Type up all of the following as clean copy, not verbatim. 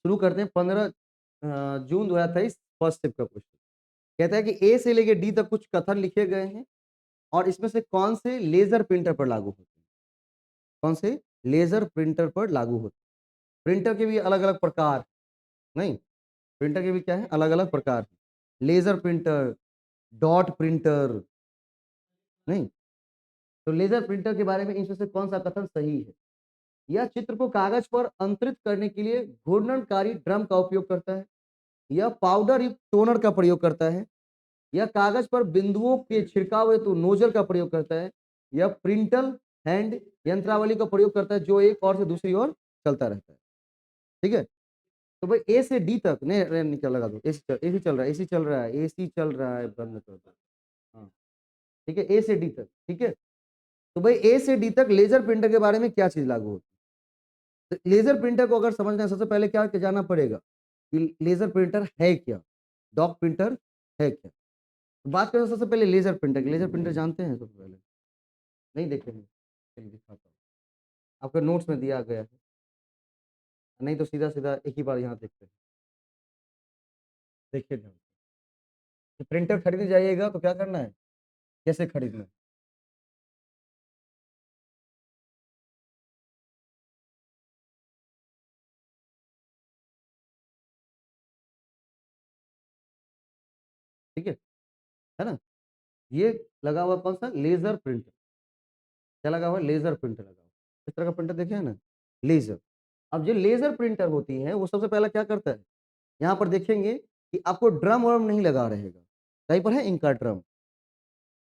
शुरू करते हैं 15 जून 2023 फर्स्ट शिफ्ट का क्वेश्चन। कहता है कि ए से लेके डी तक कुछ कथन लिखे गए हैं और इसमें से कौन से लेजर प्रिंटर पर लागू होते हैं? कौन से लेजर प्रिंटर पर लागू होते हैं? प्रिंटर के भी अलग-अलग प्रकार, नहीं, प्रिंटर के भी क्या है? अलग-अलग प्रकार। लेजर प्रिंटर, डॉट प्रिंटर, नहीं? तो लेजर प्रिंटर के बारे में इनमें से कौन-सा कथन सही है? यह चित्र को कागज पर अंतरित करने के लिए घूर्णनकारी ड्रम का उपयोग करता है। यह पाउडर युक्त टोनर का प्रयोग करता है। यह कागज पर बिंदुओं के छिड़काव हेतु नोजल का प्रयोग करता है। यह प्रिंटर हैंड यंत्रावली का प्रयोग करता है जो एक ओर से दूसरी ओर चलता रहता है। ठीक है? तो भाई ए से डी तक नहीं नहीं, निकल लगा दो। एसी चल रहा है, एसी चल रहा है, एसी चल रहा है, बंद कर दो। हाँ, ठीक है, ए से डी तक, ठीक है? तो भाई ए से डी तक लेजर प्रिंटर के बारे में क्या चीज लागू होती है? तो लेजर प्रिंटर को अगर समझना है सबसे पहले क्या जानना पड़ेगा कि लेजर प्रिंटर है क्या, डॉक प्रिंटर है क्या। तो बात करें सबसे पहले लेजर प्रिंटर की। लेजर प्रिंटर जानते हैं सबसे पहले? नहीं देखे हैं? चलिए दिखाता हूँ, आपके नोट्स में दिया गया है, नहीं तो सीधा सीधा एक ही बार यहाँ देखते हैं। देखिए ध्यान से। प्रिंटर खरीदने जाइएगा तो क्या करना है, कैसे खरीदना है? ठीक है ना? ये लगा हुआ कौन सा लेजर प्रिंटर, क्या लगा हुआ? लेजर प्रिंटर लगा हुआ। इस तरह का प्रिंटर देखे है ना, लेजर। अब जो लेजर प्रिंटर होती है वो सबसे पहला क्या करता है, यहाँ पर देखेंगे कि आपको ड्रम वर्म नहीं लगा रहेगा। कहीं पर है इंका ड्रम,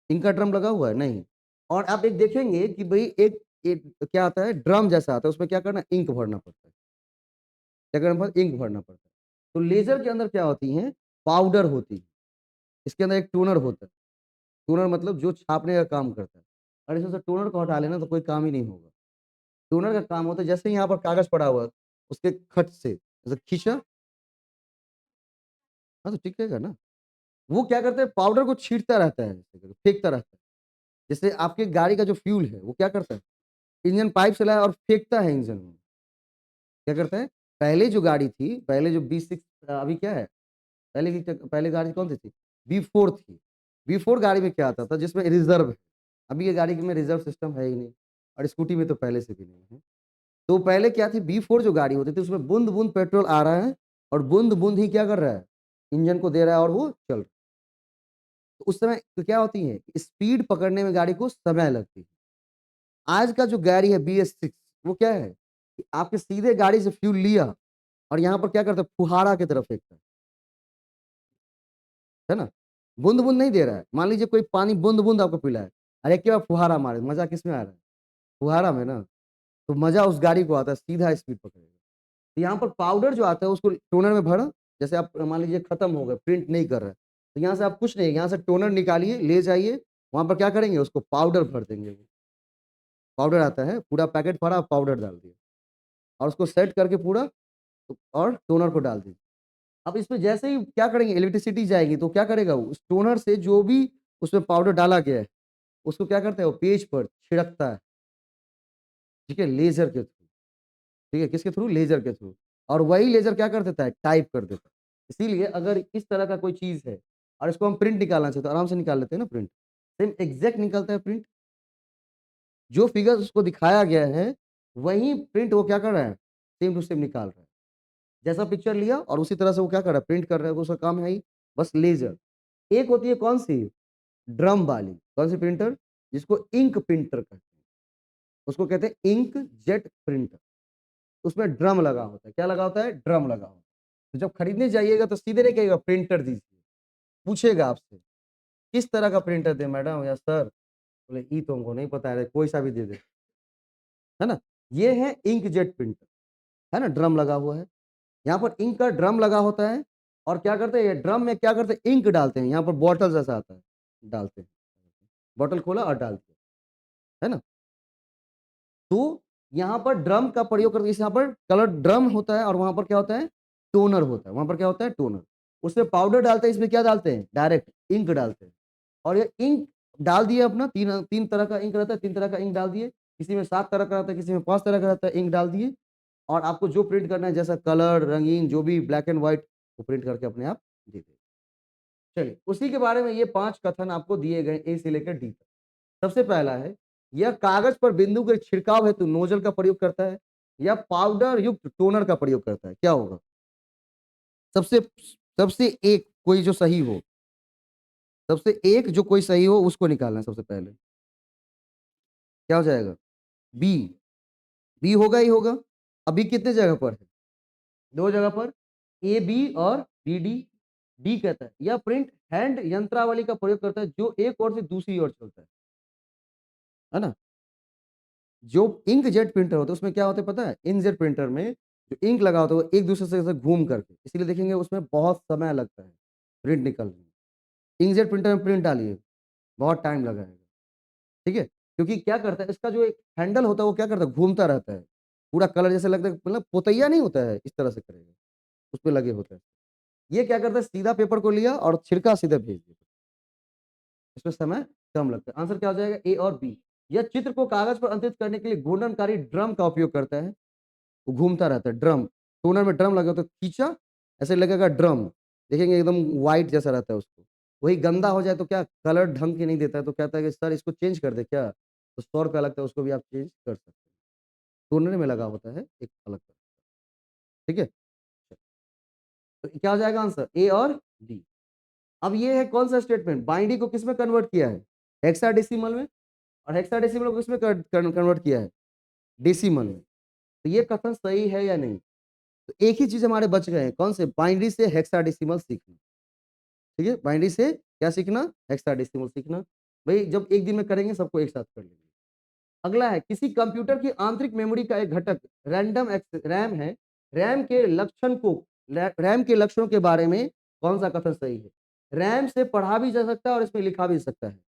इंका ड्रम लगा हुआ है नहीं। और आप एक देखेंगे कि भाई एक क्या आता है, ड्रम जैसा आता है, उसमें क्या करना है, इंक भरना पड़ता है। क्या करना पड़ता है? इंक भरना पड़ता है। तो लेजर के अंदर क्या होती है, पाउडर होती है। इसके अंदर एक टोनर होता है। टोनर मतलब जो छापने का काम करता है। और इसमें से टोनर को हटा लेना तो कोई काम ही नहीं होगा। टोनर का काम होता है जैसे यहाँ पर कागज पड़ा हुआ है, उसके खट से जैसे खींचा, हाँ तो टिकेगा ना। वो क्या करता है, पाउडर को छींटता रहता है, फेंकता रहता है। जैसे आपके गाड़ी का जो फ्यूल है वो क्या करता है, इंजन पाइप से लाया और फेंकता है इंजन में। क्या करता है, पहले जो गाड़ी थी, पहले जो B6, अभी क्या है, पहले गाड़ी कौन सी थी, B4 थी। B4 गाड़ी में क्या आता था, जिसमें रिजर्व है। अभी ये गाड़ी में रिजर्व सिस्टम है ही नहीं, और स्कूटी में तो पहले से भी नहीं है। तो पहले क्या थी, B4 जो गाड़ी होती थी उसमें बूंद बूंद पेट्रोल आ रहा है और बूंद बूंद ही क्या कर रहा है, इंजन को दे रहा है और वो चल रहा है। तो उस समय तो क्या होती है, स्पीड पकड़ने में गाड़ी को समय लगती है। आज का जो गाड़ी है BS6, वो क्या है कि आपके सीधे गाड़ी से फ्यूल लिया और यहाँ पर क्या करता है, फुहारा की तरफ फेंकता है ना। बूंद बूंद नहीं दे रहा है। मान लीजिए कोई पानी बूंद बूंद आपको पिलाए, अरे क्या फुहारा मारे, मजा किस में आ रहा है, फुहारा में ना। तो मजा उस गाड़ी को आता है, सीधा स्पीड पकड़ेगा। तो यहाँ पर पाउडर जो आता है उसको टोनर में भरा, जैसे आप मान लीजिए खत्म हो गए, प्रिंट नहीं कर रहा है, तो यहाँ से आप कुछ नहीं, यहाँ से टोनर निकालिए, ले जाइए, वहां पर क्या करेंगे, उसको पाउडर भर देंगे। पाउडर आता है, पूरा पैकेट भरा, पाउडर डाल दिया और उसको सेट करके पूरा, और टोनर को डाल दीजिए। अब इसमें जैसे ही क्या करेंगे, इलेक्ट्रिसिटी जाएगी तो क्या करेगा, वो उस टोनर से जो भी उसमें पाउडर डाला गया है उसको क्या करता है, वो पेज पर छिड़कता है। ठीक है, लेजर के थ्रू। ठीक है, किसके थ्रू, लेजर के थ्रू। और वही लेजर क्या कर देता है, टाइप कर देता है। इसीलिए अगर इस तरह का कोई चीज है और इसको हम प्रिंट निकालना चाहते हैं तो आराम से निकाल लेते हैं ना प्रिंट, सेम एग्जैक्ट निकलता है प्रिंट। जो फिगर उसको दिखाया गया है वही प्रिंट वो क्या कर रहा है, सेम टू सेम निकाल रहा है। जैसा पिक्चर लिया और उसी तरह से वो क्या कर रहा है, प्रिंट कर रहा है। उसका काम है ही बस लेजर। एक होती है कौन सी, ड्रम वाली। कौन सी प्रिंटर, जिसको इंक प्रिंटर कहते हैं, उसको कहते हैं इंक जेट प्रिंटर। उसमें ड्रम लगा होता है, क्या लगा होता है, ड्रम लगा होता है। तो जब खरीदने जाइएगा तो सीधे नहीं कहेगा प्रिंटर दीजिए, पूछेगा आपसे किस तरह का प्रिंटर दे मैडम या सर, बोले ई तो हमको नहीं पता है, कोई सा भी दे दे, है ना। ये है इंक जेट प्रिंटर, है ना, ड्रम लगा हुआ है। यहाँ पर इंक का ड्रम लगा होता है और क्या करते हैं, ये ड्रम में क्या करते हैं, इंक डालते हैं। यहाँ पर बॉटल जैसा आता है, डालते हैं, बॉटल खोला और डाल दिया, है ना। तो यहाँ पर ड्रम का प्रयोग करते हैं। यहाँ पर कलर ड्रम होता है और वहां पर क्या होता है, टोनर होता है। वहां पर क्या होता है, टोनर। उसमें पाउडर डालते हैं, इसमें क्या डालते हैं, डायरेक्ट इंक डालते हैं। और ये इंक डाल दिए अपना, तीन तीन तरह का इंक रहता है, तीन तरह का इंक डाल दिए। किसी में 7 तरह का रहता है, किसी में 5 तरह का रहता है, इंक डाल दिए। और आपको जो प्रिंट करना है, जैसा कलर, रंगीन, जो भी ब्लैक एंड व्हाइट, वो प्रिंट करके अपने आप दे देगा। चलिए, उसी के बारे में ये 5 कथन आपको दिए गए ए से लेकर डी तक। सबसे पहला है, यह कागज पर बिंदु के छिड़काव हेतु नोजल का प्रयोग करता है या पाउडर युक्त टोनर का प्रयोग करता है, क्या होगा? सबसे सबसे एक कोई जो सही हो, सबसे एक जो कोई सही हो उसको निकालना है सबसे पहले। क्या हो जाएगा? बी। बी होगा ही होगा। अभी कितने जगह पर है? 2 जगह पर, ए बी और बी डी। डी कहता है यह प्रिंट हैंड यंत्रावली का प्रयोग करता है जो एक ओर से दूसरी ओर चलता है ना? जो इंक जेट प्रिंटर होता है उसमें क्या होता है पता है? इंक जेट प्रिंटर में जो इंक लगा होता है वो एक दूसरे से ऐसे घूम करके, इसलिए देखेंगे उसमें बहुत समय लगता है प्रिंट निकलने में। इंक जेट प्रिंटर में प्रिंट डालिए, बहुत टाइम लगाएगा। ठीक है? क्योंकि क्या करता है, इसका जो एक हैंडल होता है वो क्या करता है, घूमता रहता है। पूरा कलर जैसे लगता है, मतलब पोतैया नहीं होता है, इस तरह से करेगा, उसपे लगे होते हैं। ये क्या करता है, सीधा पेपर को लिया और छिड़का सीधा भेज दिया। इसमें समय कम लगता है। आंसर क्या हो जाएगा? ए और बी। यह चित्र को कागज पर अंकित करने के लिए घूर्णनकारी ड्रम का उपयोग करता है। वो घूमता रहता है, ड्रम। टोनर में ड्रम लगा तो खींचा, ऐसे लगेगा ड्रम। देखेंगे एकदम व्हाइट जैसा रहता है उसको। वही गंदा हो जाए तो क्या कलर ढंग के नहीं देता है, तो कहता है कि सर इसको चेंज कर दे क्या? तो 100 रुपया लगता है, उसको भी आप चेंज कर सकते हैं। टोनर में लगा होता है एक अलग तरह। ठीक है? तो क्या हो जाएगा आंसर? ए और डी। अब ये है कौन सा स्टेटमेंट, बाइनरी को किसमें कन्वर्ट किया है? हेक्साडेसिमल में। और हेक्साडेसिमल को किसमें कन्वर्ट किया है? डेसिमल में। तो ये कथन सही है या नहीं? तो एक ही चीज हमारे बच गए हैं, कौन से? बाइनरी से हेक्साडेसिमल सीखना। ठीक है? बाइनरी से क्या सीखना? हेक्साडेसिमल सीखना। भाई जब एक दिन में करेंगे सबको एक साथ कर लेंगे। अगला है, किसी कंप्यूटर की आंतरिक मेमोरी का एक घटक रैंडम एक्सेस रैम है। रैम के लक्षण को रैम के लक्षणों के बारे में कौन सा कथन सही है? रैम से पढ़ा भी जा सकता है और इसमें लिखा भी सकता है।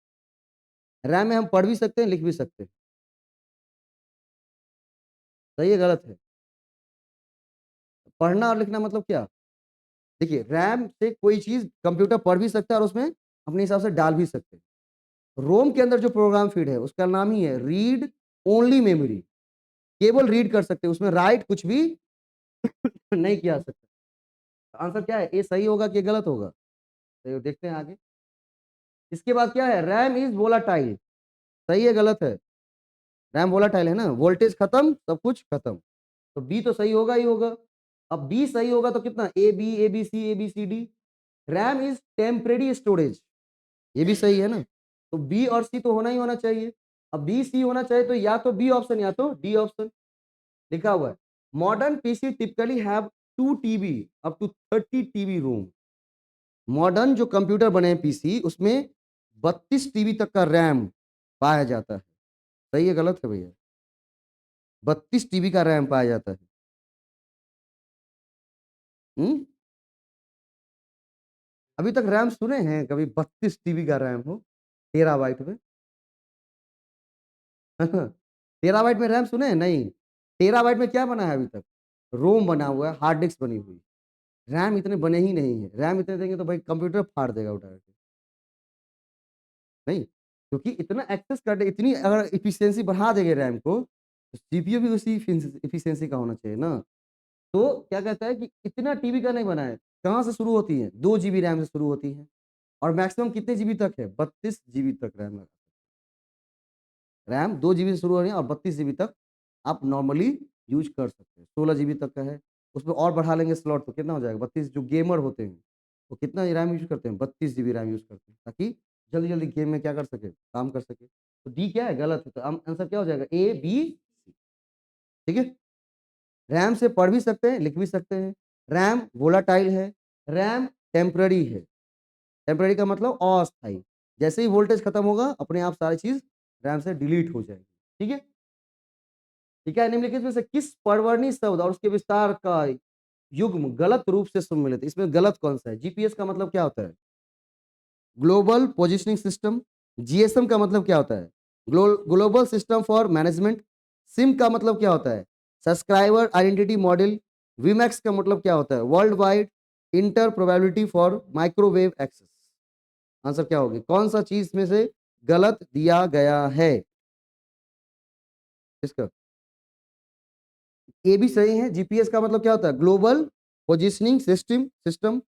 रैम में हम पढ़ भी सकते हैं, लिख भी सकते हैं। सही है गलत है? पढ़ना और लिखना मतलब क्या? देखिए, रैम से कोई चीज कंप्यूटर पढ़ भी सकता है और उसमें अपने हिसाब से डाल भी सकते हैं। रोम के अंदर जो प्रोग्राम फीड है उसका नाम ही है रीड ओनली मेमोरी। केवल रीड कर सकते हैं, उसमें राइट कुछ भी नहीं किया जा सकता। आंसर क्या है? ए सही होगा कि गलत होगा? तो देखते हैं आगे। इसके बाद क्या है? RAM is volatile. सही है गलत है? रैम वोलाटाइल है ना, वोल्टेज खत्म सब कुछ खत्म। तो बी तो सही होगा ही होगा। अब बी सही होगा तो कितना? A B C D. RAM is temporary storage, ये भी सही है ना। तो बी और सी तो होना ही होना चाहिए। अब बी सी होना चाहिए तो या तो बी ऑप्शन या तो डी ऑप्शन। लिखा हुआ है modern PC typically have 2 TB up to 30 TB ROM. Modern जो कंप्यूटर बने हैं पीसी, उसमें 32 TB तक का रैम पाया जाता है। सही है गलत है भैया? 32 TB का रैम पाया जाता है। हम्म? अभी तक रैम सुने हैं कभी 32 TB का रैम हो? टेराबाइट में। टेराबाइट में रैम सुने हैं? नहीं। टेराबाइट में क्या बना है अभी तक? रोम बना हुआ है, हार्ड डिस्क बनी हुई। रैम इतने बने ही नहीं है। रैम इतने देंगे तो भाई कंप्यूटर फाड़ देगा उठा के। नहीं, क्योंकि इतना एक्सेस कर इतनी अगर इफिशियंसी बढ़ा देंगे रैम को, तो सीपीयू भी उसी इफिशियंसी का होना चाहिए ना। तो क्या कहता है कि इतना टीबी का नहीं बना है। कहाँ से शुरू होती है? 2 GB रैम से शुरू होती है। और मैक्सिमम कितने जीबी तक है? 32 GB तक रैम लगा। रैम 2 GB से शुरू हो रही है और 32 GB तक आप नॉर्मली यूज कर सकते हैं। 16 GB तक का है। उसमें और बढ़ा लेंगे स्लॉट तो कितना हो जाएगा? 32। जो गेमर होते हैं वो कितना रैम यूज करते हैं? 32 GB रैम यूज करते हैं, ताकि जल्दी जल्दी गेम में क्या कर सके, काम कर सके। तो डी क्या है? गलत है। तो आंसर क्या हो जाएगा? A B C. ठीक है? रैम से पढ़ भी सकते हैं, लिख भी सकते हैं। रैम वोलाटाइल है। रैम टेम्पररी है। टेम्पररी का मतलब अस्थायी। जैसे ही वोल्टेज खत्म होगा अपने आप सारी चीज रैम से डिलीट हो जाएगी। ठीक है? ठीक है? निम्नलिखित में से किस परवर्णी शब्द और उसके विस्तार का युग्म गलत रूप से सम्मिलित है? इसमें गलत कौन सा है? जीपीएस का मतलब क्या होता है? Global positioning system. जीएसएम का मतलब क्या होता है? Global system for management. SIM का मतलब क्या होता है? Subscriber identity model. वीमैक्स का मतलब क्या होता है? World wide inter probability for microwave access. Answer क्या होगी? कौन सा चीज में से गलत दिया गया है? इसका ए भी सही है। जीपीएस का मतलब क्या होता है? Global positioning system.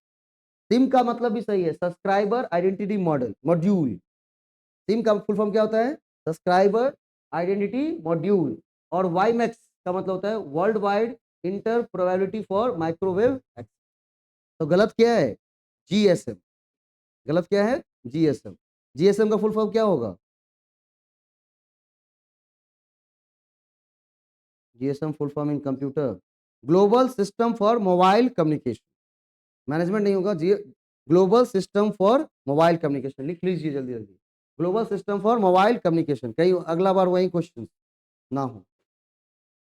सिम का मतलब भी सही है, सब्सक्राइबर आइडेंटिटी मॉड्यूल। सिम का फुल फॉर्म क्या होता है? Subscriber identity module. और वाईमैक्स का मतलब होता है world wide inter probability for microwave access. तो गलत क्या है? जीएसएम। गलत क्या है? जीएसएम। जीएसएम का फुल फॉर्म क्या होगा? GSM full form in computer global system for mobile communication. Management नहीं होगा जी। Global system for mobile communication लिख लीजिए जल्दी जल्दी। Global system for mobile communication, कहीं अगला बार वही क्वेश्चन ना हो।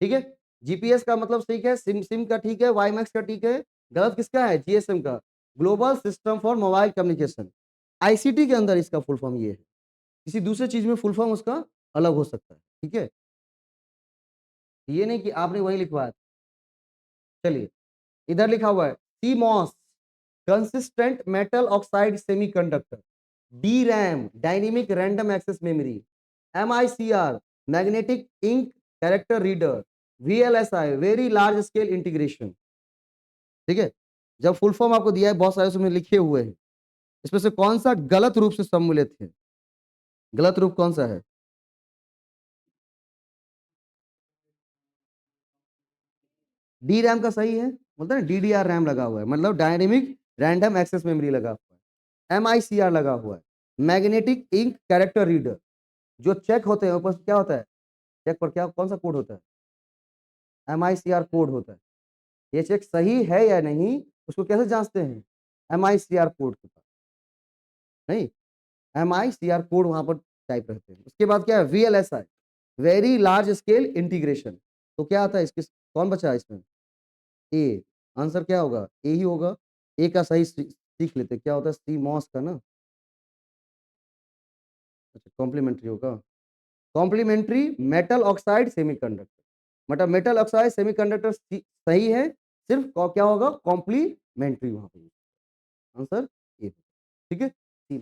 ठीक है। जीपीएस का मतलब ठीक है, सिम का ठीक है, वाईमैक्स का ठीक है। गलत किसका है? जीएसएम का। Global system for mobile communication. ICT के अंदर इसका फुल फॉर्म ये है। किसी दूसरे चीज में फुल फॉर्म उसका अलग हो सकता है। ठीक है, ये नहीं कि आपने वही लिखवाया। चलिए, इधर लिखा हुआ है CMOS consistent metal oxide semiconductor, D RAM dynamic random access memory, MICR magnetic ink character reader, VLSI very large scale integration. ठीक है, जब फुल फॉर्म आपको दिया है बहुत सारे उसमें लिखे हुए हैं, इसमें से कौन सा गलत रूप से सम्मिलित है? गलत रूप कौन सा है? डी रैम का सही है, बोलते हैं डीडीआर रैम लगा हुआ है, मतलब डायनेमिक रैंडम एक्सेस मेमोरी लगा हुआ है। एमआईसीआर लगा हुआ है, मैग्नेटिक इंक कैरेक्टर रीडर। जो चेक होते हैं ऊपर क्या होता है? चेक पर क्या कौन सा कोड होता है? एमआईसीआर कोड होता है। ये चेक सही है या नहीं उसको कैसे जांचते हैं? एमआईसीआर कोड के पास नहीं, एमआईसीआर कोड वहां पर टाइप रहते हैं। उसके बाद क्या है? VLSI very large scale integration. तो क्या आता है इसके? कौन बचा है इसमें? ए। आंसर क्या होगा? ए ही होगा। ए का सही सीख लेते क्या होता है? सी मॉस का ना। अच्छा, कॉम्प्लीमेंट्री होगा। कॉम्प्लीमेंट्री मेटल ऑक्साइड सेमीकंडक्टर, मतलब मेटल ऑक्साइड सेमीकंडक्टर सही है, सिर्फ क्या होगा? कॉम्प्लीमेंट्री वहां पे। Answer A. ठीक है, सी।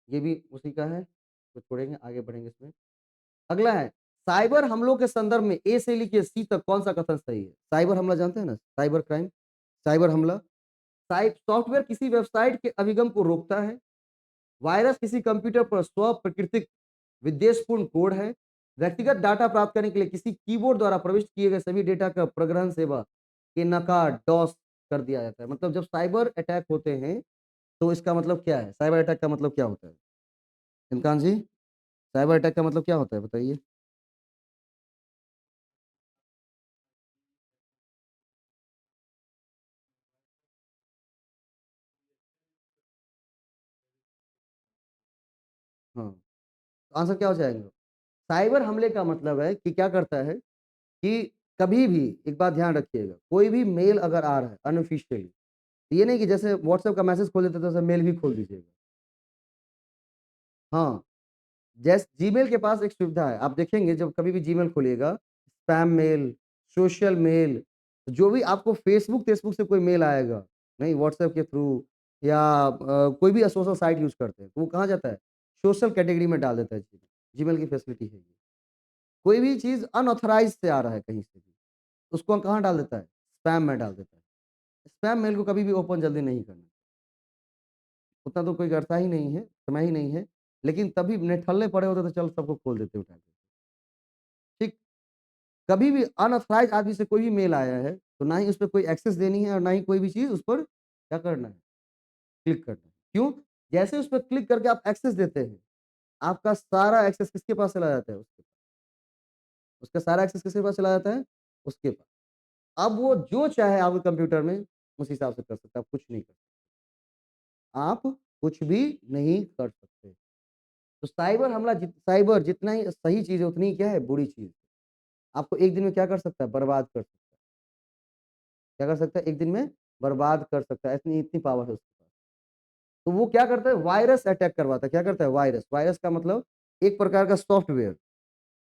ये भी उसी का है, तो छोड़ेंगे, आगे बढ़ेंगे इसमें। अगला है साइबर हमलों के संदर्भ में ए से लेके सी तक कौन सा कथन सही है? साइबर हमला जानते हैं ना, साइबर क्राइम, साइबर हमला। सॉफ्टवेयर किसी वेबसाइट के अभिगम को रोकता है। वायरस किसी कंप्यूटर पर स्व प्राकृतिक विद्वेषपूर्ण कोड है। व्यक्तिगत डाटा प्राप्त करने के लिए किसी कीबोर्ड द्वारा प्रविष्ट किए गए सभी डेटा का प्रग्रहण सेवा के नकार डॉस कर दिया जाता है। मतलब जब साइबर अटैक होते हैं तो इसका मतलब क्या है? साइबर अटैक का मतलब क्या होता है इमकान जी? साइबर अटैक का मतलब क्या होता है बताइए? हाँ, आंसर क्या हो जाएगा? साइबर हमले का मतलब है कि क्या करता है कि कभी भी एक बात ध्यान रखिएगा, कोई भी मेल अगर आ रहा है अनऑफिशियली, ये नहीं कि जैसे व्हाट्सएप का मैसेज खोल देते तो वैसे मेल भी खोल दीजिएगा। हाँ, जैसे जीमेल के पास एक सुविधा है, आप देखेंगे जब कभी भी जीमेल खोलिएगा, स्पैम मेल, सोशल मेल, जो भी आपको फेसबुक से कोई मेल आएगा, नहीं व्हाट्सएप के थ्रू या कोई भी सोशल साइट यूज़ करते हैं, तो वो कहाँ जाता है? सोशल कैटेगरी में डाल देता है जीमेल। जीमेल की फैसिलिटी है ये। कोई भी चीज़ अनऑथराइज़ से आ रहा है कहीं से भी, उसको कहाँ डाल देता है? स्पैम में डाल देता है। स्पैम मेल को कभी भी ओपन जल्दी नहीं करना। उतना तो कोई करता ही नहीं है, समय ही नहीं है, लेकिन तभी निठल्ले पड़े होते तो चल सबको खोल देते उठा के। ठीक, कभी भी अनऑथराइज़ आदमी से कोई भी मेल आया है, तो ना ही उस पे कोई एक्सेस देनी है और ना ही कोई भी चीज़ उस पर क्या करना है? क्लिक करना है। क्यों? जैसे उस पर क्लिक करके आप एक्सेस देते हैं, आपका सारा एक्सेस किसके पास चला जाता है? उसके पास। उसका सारा एक्सेस किसके पास चला जाता है? उसके पास। अब वो जो चाहे आपके कंप्यूटर में उस हिसाब से कर सकता है, आप कुछ नहीं कर सकते। आप कुछ भी नहीं कर सकते। तो साइबर जितना ही सही चीज़ है उतनी ही क्या है? बुरी चीज़। आपको एक दिन में क्या कर सकता है? बर्बाद कर सकता है। क्या कर सकता है? एक दिन में बर्बाद कर सकता है, इतनी इतनी पावर है उसके पास। तो वो क्या करता है? वायरस अटैक करवाता है। क्या करता है? वायरस। वायरस का मतलब एक प्रकार का सॉफ्टवेयर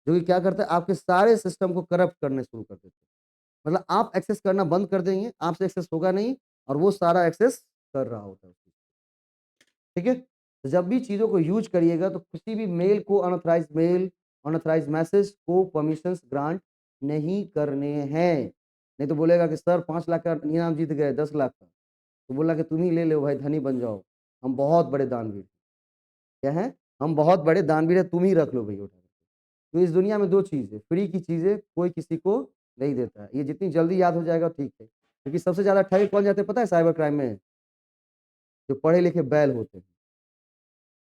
जो कि क्या करता है? आपके सारे सिस्टम को करप्ट करने शुरू कर देता है। मतलब आप एक्सेस करना बंद कर देंगे, आपसे एक्सेस होगा नहीं और वो सारा एक्सेस कर रहा होता है। ठीक है? तो जब भी चीज़ों को यूज़ करिएगा तो किसी भी मेल को अनऑथराइज्ड मेल अनऑथराइज मैसेज को परमिशंस ग्रांट नहीं करने हैं। नहीं तो बोलेगा कि सर 5 लाख का इनाम जीत गए, 10 लाख का, तो बोला कि तुम ही ले लो भाई, धनी बन जाओ, हम बहुत बड़े दानवीर। क्या है? हम बहुत बड़े दानवीर है, तुम ही रख लो भैया उठा के। तो इस दुनिया में दो चीज है, फ्री की चीजें कोई किसी को नहीं देता है। ये जितनी जल्दी याद हो जाएगा ठीक है, क्योंकि सबसे ज्यादा ठगे कौन जाते हैं पता है साइबर क्राइम में? जो पढ़े लिखे बैल होते हैं।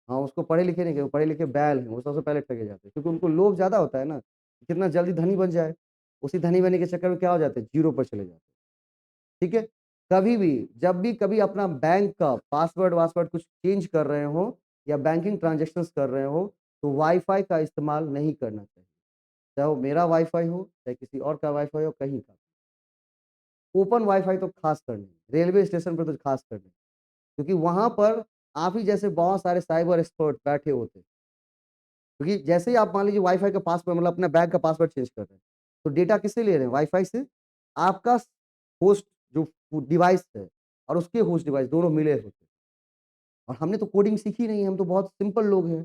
हाँ, उसको पढ़े लिखे नहीं, वो पढ़े लिखे बैल हैं, वो सबसे पहले ठगे जाते हैं, क्योंकि उनको लोभ ज्यादा होता है ना, कितना जल्दी धनी बन जाए। उसी धनी बनने के चक्कर में क्या हो जाते हैं, जीरो पर चले जाते हैं। ठीक है? कभी भी, जब भी कभी अपना बैंक का पासवर्ड वासवर्ड कुछ चेंज कर रहे हो या बैंकिंग ट्रांजेक्शन्स कर रहे हो, तो वाईफाई का इस्तेमाल नहीं करना चाहिए। चाहे वो मेरा वाईफाई हो, चाहे किसी और का वाईफाई हो, कहीं का। ओपन वाईफाई तो खास कर नहीं, रेलवे स्टेशन पर तो खास कर नहीं, क्योंकि वहां पर आप ही जैसे बहुत सारे साइबर एक्सपर्ट बैठे होते हैं। क्योंकि जैसे ही आप मान लीजिए वाईफाई का पासवर्ड, मतलब अपने बैंक का पासवर्ड चेंज कर रहे हैं, तो डेटा किससे ले रहे हैं? वाईफाई से। आपका होस्ट जो डिवाइस है और उसके होस्ट डिवाइस दोनों मिले होते हैं। और हमने तो कोडिंग सीखी नहीं है, हम तो बहुत सिंपल लोग हैं,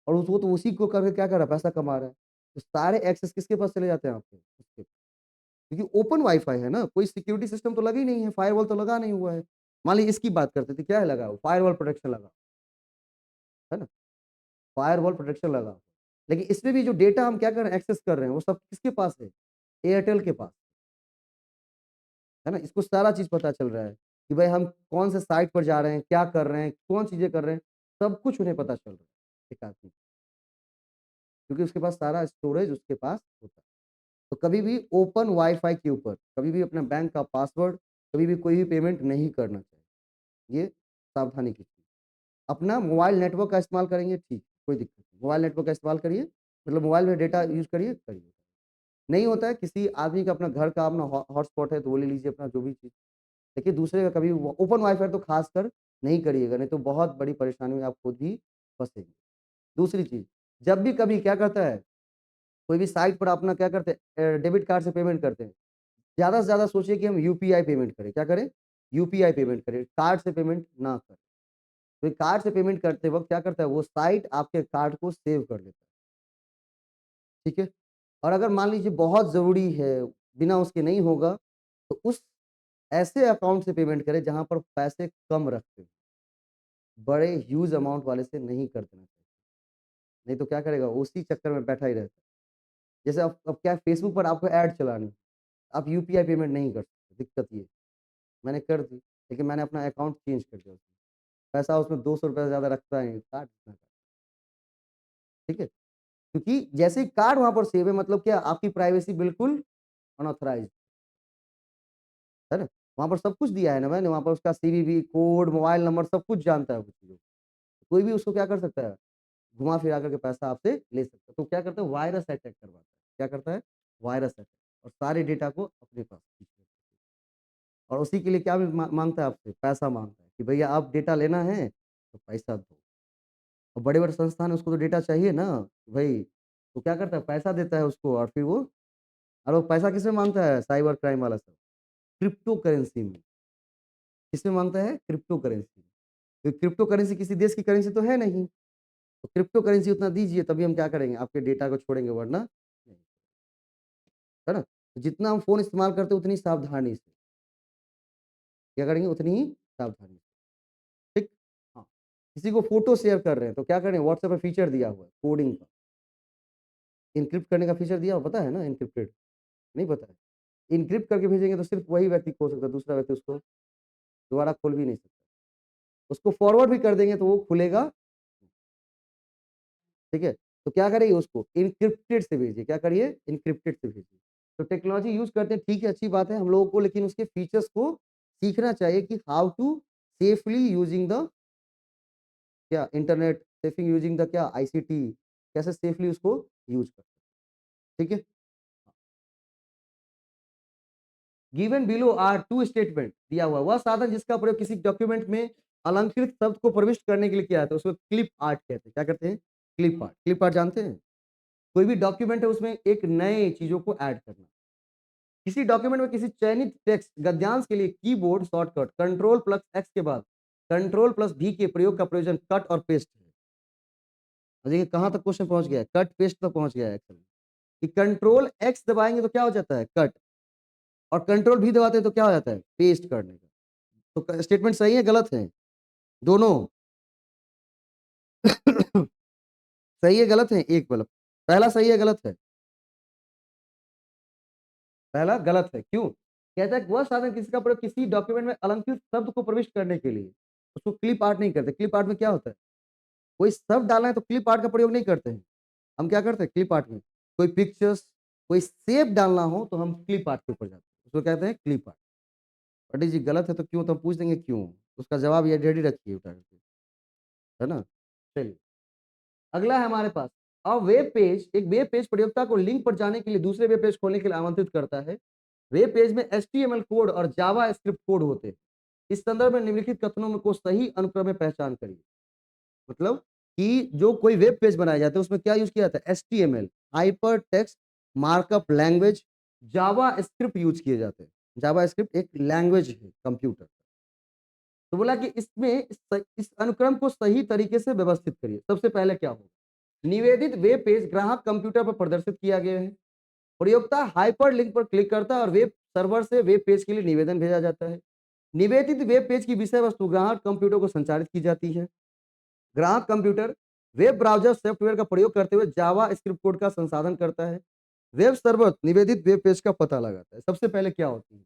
और उसको तो उसी को करके क्या कर रहा है, पैसा कमा रहा है। तो सारे एक्सेस किसके पास चले जाते हैं आपके? उसके। क्योंकि ओपन वाईफाई है ना, कोई सिक्योरिटी सिस्टम तो लगा ही नहीं है, फायरवॉल तो लगा नहीं हुआ है। मान लीजिए इसकी बात करते थे, क्या है लगा हुआ? फायरवॉल प्रोटेक्शन लगा, है ना? फायरवॉल प्रोटेक्शन लगा। लेकिन इसमें भी जो डेटा हम क्या कर रहे हैं, एक्सेस कर रहे हैं, वो सब किसके पास है? एयरटेल के पास, है ना? इसको सारा चीज पता चल रहा है कि भाई हम कौन से साइट पर जा रहे हैं, क्या कर रहे हैं, कौन चीजें कर रहे हैं, सब कुछ उन्हें पता चल रहा है एक आदमी, क्योंकि उसके पास सारा स्टोरेज उसके पास होता है। तो कभी भी ओपन वाईफाई के ऊपर कभी भी अपने बैंक का पासवर्ड, कभी भी कोई भी पेमेंट नहीं करना चाहिए। ये सावधानी की चीज़। अपना मोबाइल नेटवर्क का इस्तेमाल करेंगे ठीक, कोई दिक्कत नहीं। मोबाइल नेटवर्क का इस्तेमाल करिए, मतलब मोबाइल में डेटा यूज़ करिए, करिए। नहीं होता है, किसी आदमी का अपना घर का अपना हॉटस्पॉट है तो वो ले लीजिए अपना जो भी चीज़। देखिए दूसरे का कभी ओपन वाईफाई तो खासकर नहीं करिएगा, नहीं तो बहुत बड़ी परेशानी में आप खुद ही फँसेंगे। दूसरी चीज़, जब भी कभी क्या करता है, कोई भी साइट पर अपना क्या करते हैं, डेबिट कार्ड से पेमेंट करते हैं। ज़्यादा से ज़्यादा सोचिए कि हम यूपीआई पेमेंट करें, क्या करें? यूपीआई पेमेंट करें, कार्ड से पेमेंट ना करें। तो ये कार्ड से पेमेंट करते वक़्त क्या करता है, वो साइट आपके कार्ड को सेव कर लेता है, ठीक है? और अगर मान लीजिए बहुत ज़रूरी है, बिना उसके नहीं होगा, तो उस ऐसे अकाउंट से पेमेंट करें जहाँ पर पैसे कम रखते हो, बड़े ह्यूज अमाउंट वाले से नहीं कर देना चाहिए। नहीं तो क्या करेगा, उसी चक्कर में बैठा ही रहता है। जैसे अब क्या है, फेसबुक पर आपको ऐड चलानी है, आप यूपीआई पेमेंट नहीं कर सकते, दिक्कत ये है। मैंने कर दी, लेकिन मैंने अपना अकाउंट चेंज कर दिया उसमें। पैसा उसमें ₹200 से ज़्यादा रखता ही नहीं, काट देना, ठीक है? क्योंकि जैसे ही कार्ड वहाँ पर सेव है, मतलब क्या, आपकी प्राइवेसी बिल्कुल अनऑथराइज्ड, है ना? वहाँ पर सब कुछ दिया है ना मैंने, वहाँ पर उसका सीवीवी, कोड, मोबाइल नंबर सब कुछ जानता है वो चीज़ों। कोई भी उसको क्या कर सकता है, घुमा-फिरा करके पैसा आपसे ले सकता है। तो क्या करता है, वायरस अटैक करवाता है। क्या करता है? वायरस अटैक, और सारे डेटा को अपने पास खींच लेता है। और उसी के लिए क्या माँगता है आपसे? पैसा माँगता है कि भैया आप डेटा लेना है, तो पैसा दो। और बड़े-बड़े संस्थान है, उसको तो डेटा चाहिए ना, भई, तो क्या करता है, पैसा देता है उसको, और फिर वो, और वो पैसा किसमें माँगता है साइबर क्राइम वाला सब? क्रिप्टो करेंसी में। किसमें माँगता है? क्रिप्टो करेंसी में। तो क्रिप्टो करेंसी किसी देश की करेंसी तो है नहीं, तो क्रिप्टो करेंसी उतना दीजिए तभी हम क्या करेंगे, आपके डेटा को छोड़ेंगे, वरना नहीं, है ना? तो जितना हम फ़ोन इस्तेमाल करते हैं उतनी सावधानी से, क्या करेंगे, उतनी ही सावधानी से, ठीक? हाँ। किसी को फ़ोटो शेयर कर रहे हैं तो क्या करें, व्हाट्सएप पे फीचर दिया हुआ है कोडिंग का, एन्क्रिप्ट करने का फीचर दिया हुआ, पता है ना एन्क्रिप्टेड? नहीं पता है? एन्क्रिप्ट करके भेजेंगे तो सिर्फ़ वही व्यक्ति खोल सकता है, दूसरा व्यक्ति उसको दोबारा खोल भी नहीं सकता। उसको फॉरवर्ड भी कर देंगे तो वो खुलेगा, ठीक है? तो क्या करिए, उसको एन्क्रिप्टेड से भेजिए, क्या करिए? एन्क्रिप्टेड से भेजिए। तो टेक्नोलॉजी यूज़ करते हैं, ठीक है, अच्छी बात है हम लोगों को, लेकिन उसके फीचर्स को सीखना चाहिए कि how to safely using the क्या इंटरनेट, सेफली यूजिंग द क्या आईसीटी, कैसे सेफली उसको यूज़ कर, ठीक है? Given below are two statement, दिया हुआ वह साधन जिसका प्रयोग किसी डॉक्यूमेंट में अलंकृत शब्द को प्रविष्ट करने के लिए किया जाता है, उसको क्लिप आर्ट कहते हैं। क्या कहते हैं? Clip art. क्लिप आर्ट जानते हैं? कोई भी डॉक्यूमेंट है उसमें एक नए चीज़ों को ऐड करना। किसी डॉक्यूमेंट में किसी चयनित टेक्स्ट गद्यांश के लिए keyboard shortcut control plus x के बाद कंट्रोल प्लस वी के प्रयोग का प्रयोजन कट और पेस्ट है। और देखिए कहाँ तक क्वेश्चन पहुंच गया है, कट पेस्ट तक पहुंच गया है एक्चुअली, कि कंट्रोल एक्स दबाएंगे तो क्या हो जाता है, कट, और कंट्रोल भी दबाते हैं तो क्या हो जाता है, पेस्ट करने का। तो स्टेटमेंट सही है गलत है, दोनों सही है गलत है, एक मतलब पहला सही है गलत है, पहला गलत है, क्यों? कहता है कि वह साधन किसी का प्रयोग किसी डॉक्यूमेंट में अलंकृत शब्द को प्रविष्ट करने के लिए, उसको क्लिप आर्ट नहीं करते। क्लिप आर्ट में क्या होता है, कोई शब्द डालना है तो क्लिप आर्ट का प्रयोग नहीं करते हैं, हम क्या करते हैं क्लिप आर्ट में, कोई पिक्चर्स, कोई शेप डालना हो तो हम क्लिप आर्ट के ऊपर जाते हैं, उसको कहते हैं क्लिप आर्ट। पंडित जी गलत है तो क्यों, तो हम पूछ देंगे क्यों, उसका जवाब ये रेडी रखिए उठा करके, है ना। चलिए अगला है हमारे पास, अब वेब पेज, एक वेब पेज प्रयोक्ता को लिंक पर जाने के लिए दूसरे वेब पेज खोलने के लिए आमंत्रित करता है। वेब पेज में HTML कोड और जावा स्क्रिप्ट कोड होते हैं। इस संदर्भ में निम्नलिखित कथनों में को सही अनुक्रम में पहचान करिए। मतलब कि जो कोई वेब पेज बनाया जाता है उसमें क्या यूज किया जाता है, HTML, hyper text markup language, JavaScript use किए जाते हैं। जावा स्क्रिप्ट एक लैंग्वेज है कंप्यूटर। तो बोला कि इसमें इस अनुक्रम को सही तरीके से व्यवस्थित करिए। सबसे पहले क्या होगा, निवेदित वेब पेज ग्राहक कंप्यूटर पर प्रदर्शित किया गया है, प्रयोक्ता हाइपर लिंक पर क्लिक करता है और वेब सर्वर से वेब पेज के लिए निवेदन भेजा जाता है। निवेदित वेब पेज की विषय वस्तु ग्राहक कंप्यूटर को संचारित की जाती है। ग्राहक कंप्यूटर वेब ब्राउजर सॉफ्टवेयर का प्रयोग करते हुए जावा स्क्रिप्ट कोड का संसाधन करता है। वेब सर्वर निवेदित वेब पेज का पता लगाता है। सबसे पहले क्या होती है,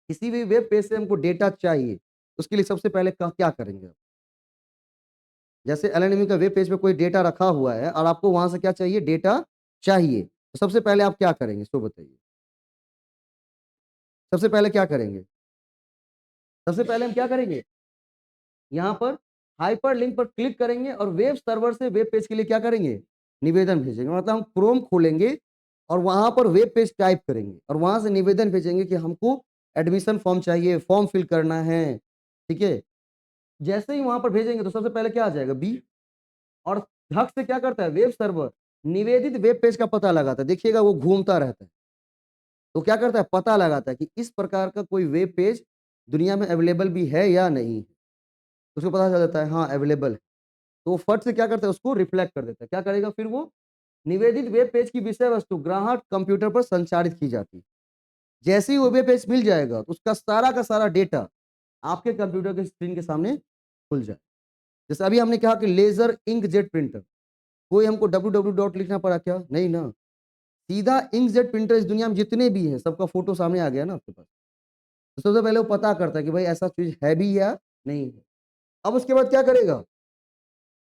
किसी भी वेब पेज से हमको डेटा चाहिए, उसके लिए सबसे पहले क्या करेंगे, जैसे एलएनएमयू का वेब पेज पे कोई डेटा रखा हुआ है और आपको वहां से क्या चाहिए, डेटा चाहिए, तो सबसे पहले आप क्या करेंगे, सो बताइए, सबसे पहले क्या करेंगे, सबसे पहले हम क्या करेंगे, यहाँ पर हाइपर लिंक पर क्लिक करेंगे और वेब सर्वर से वेब पेज के लिए क्या करेंगे, निवेदन भेजेंगे। मतलब हम क्रोम खोलेंगे और वहां पर वेब पेज टाइप करेंगे और वहां से निवेदन भेजेंगे कि हमको एडमिशन फॉर्म चाहिए, फॉर्म फिल करना है, ठीक है। जैसे ही वहां पर भेजेंगे तो सबसे पहले क्या आ जाएगा, बी, और धक से क्या करता है वेब सर्वर, निवेदित वेब पेज का पता लगाता है। देखिएगा वो घूमता रहता है, तो क्या करता है, पता लगाता है कि इस प्रकार का कोई वेब पेज दुनिया में अवेलेबल भी है या नहीं, उसको पता चल जाता है हाँ अवेलेबल है, तो वो फट से क्या करता है, उसको रिफ्लेक्ट कर देता है। क्या करेगा फिर वो, निवेदित वेब पेज की विषय वस्तु ग्राहक कंप्यूटर पर संचारित की जाती है। जैसे ही वो वेब पेज मिल जाएगा तो उसका सारा का सारा डेटा आपके कंप्यूटर के स्क्रीन के सामने खुल जाए। जैसे अभी हमने कहा कि लेजर इंकजेट प्रिंटर, कोई हमको www लिखना पड़ा क्या, नहीं ना, सीधा इंकजेट प्रिंटर, इस दुनिया में जितने भी हैं सबका फोटो सामने आ गया ना आपके पास। तो सबसे पहले वो पता करता है कि भाई ऐसा चीज है भी या नहीं है। अब उसके बाद क्या करेगा,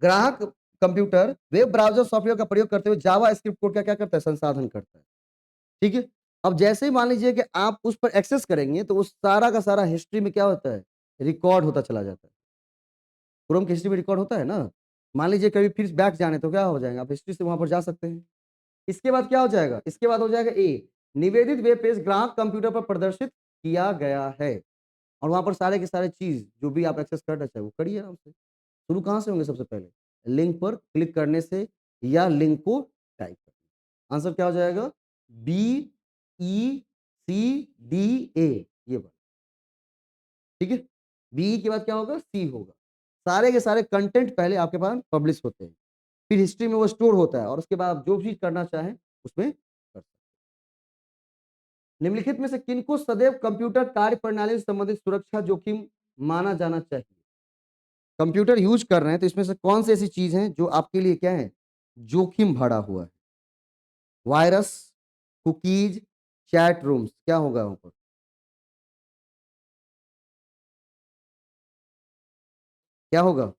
ग्राहक कंप्यूटर वेब ब्राउजर सॉफ्टवेयर का प्रयोग करते हुए जावा स्क्रिप्ट कोड का क्या करता है, संसाधन करता है, ठीक है। अब जैसे ही मान लीजिए कि आप उस पर एक्सेस करेंगे तो उस सारा का सारा हिस्ट्री में क्या होता है, रिकॉर्ड होता चला जाता है। क्रोम की हिस्ट्री में रिकॉर्ड होता है ना, मान लीजिए कभी फिर बैक जाने तो क्या हो जाएगा, आप हिस्ट्री से वहां पर जा सकते हैं। इसके बाद क्या हो जाएगा, इसके बाद हो जाएगा ए, निवेदित वेब पेज ग्राहक कंप्यूटर पर प्रदर्शित किया गया है, और वहां पर सारे के सारे चीज जो भी आप एक्सेस करना चाहे वो करिए आराम से। शुरू कहाँ से होंगे, सबसे पहले लिंक पर क्लिक करने से या लिंक को टाइप करने। आंसर क्या हो जाएगा, बी, ई, सी, डी, ए, ये बात, ठीक है। बी के बाद क्या होगा, सी होगा। सारे के सारे कंटेंट पहले आपके पास पब्लिश होते हैं, फिर हिस्ट्री में वो स्टोर होता है और उसके बाद आप जो भी करना चाहें उसमें कर सकते हैं। निम्नलिखित में से किनको सदैव कंप्यूटर कार्य प्रणाली से संबंधित सुरक्षा जोखिम माना जाना चाहिए। कंप्यूटर यूज कर रहे हैं तो इसमें से कौन सी ऐसी चीज है जो आपके लिए क्या है, जोखिम भरा हुआ है, वायरस, कुकीज, चैट रूम्स, क्या होगा वहां पर, क्या होगा,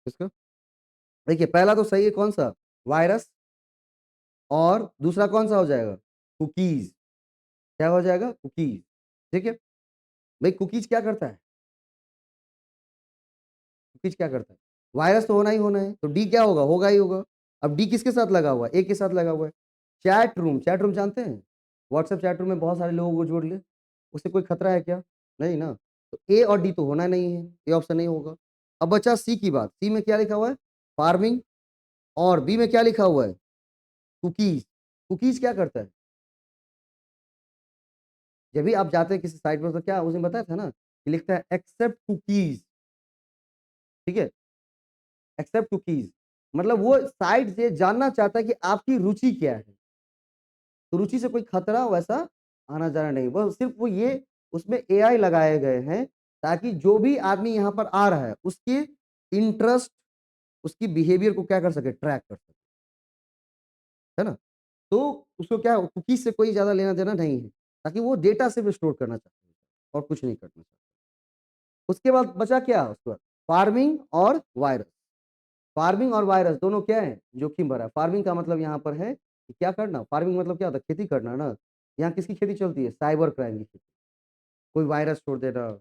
इसका देखिए पहला तो सही है, कौन सा, वायरस, और दूसरा कौन सा हो जाएगा, कुकीज, क्या हो जाएगा, कुकीज, ठीक है। भाई कुकीज क्या करता है, कुकीज क्या करता है, वायरस तो होना ही होना है, तो डी क्या होगा, होगा ही होगा। अब डी किसके साथ लगा हुआ है, ए के साथ लगा हुआ है। चैट रूम, चैट रूम जानते हैं, व्हाट्सएप चैट रूम में बहुत सारे लोगों को जोड़ ले, उससे कोई खतरा है क्या, नहीं ना, तो ए और डी तो होना नहीं है, ये ऑप्शन नहीं होगा। अब बचा सी की बात, सी में क्या लिखा हुआ है, फार्मिंग, और बी में क्या लिखा हुआ है, कुकीज, कुकीज क्या करता है? जब भी आप जाते हैं किसी साइट पर तो क्या उसने बताया था ना कि लिखता है एक्सेप्ट कुकीज, ठीक है, एक्सेप्ट कुकीज, मतलब वो साइट ये जानना चाहता है कि आपकी रुचि क्या है। तो रुचि से कोई खतरा वैसा आना जाना नहीं, बस सिर्फ वो ये उसमें एआई लगाए गए हैं ताकि जो भी आदमी यहाँ पर आ रहा है उसकी इंटरेस्ट, उसकी बिहेवियर को क्या कर सके, ट्रैक कर सके, है ना। तो उसको क्या कुकीज से कोई ज्यादा लेना देना नहीं है, ताकि वो डेटा सिर्फ स्टोर करना चाहते हैं और कुछ नहीं करना चाहते। उसके बाद बचा क्या, उसके बाद फार्मिंग और वायरस। फार्मिंग और वायरस दोनों क्या है, जोखिम भरा है। फार्मिंग का मतलब यहाँ पर है कि क्या करना, फार्मिंग मतलब क्या होता है, खेती करना ना। यहाँ किसकी खेती चलती है, साइबर क्राइम की खेती। कोई वायरस छोड़ देना,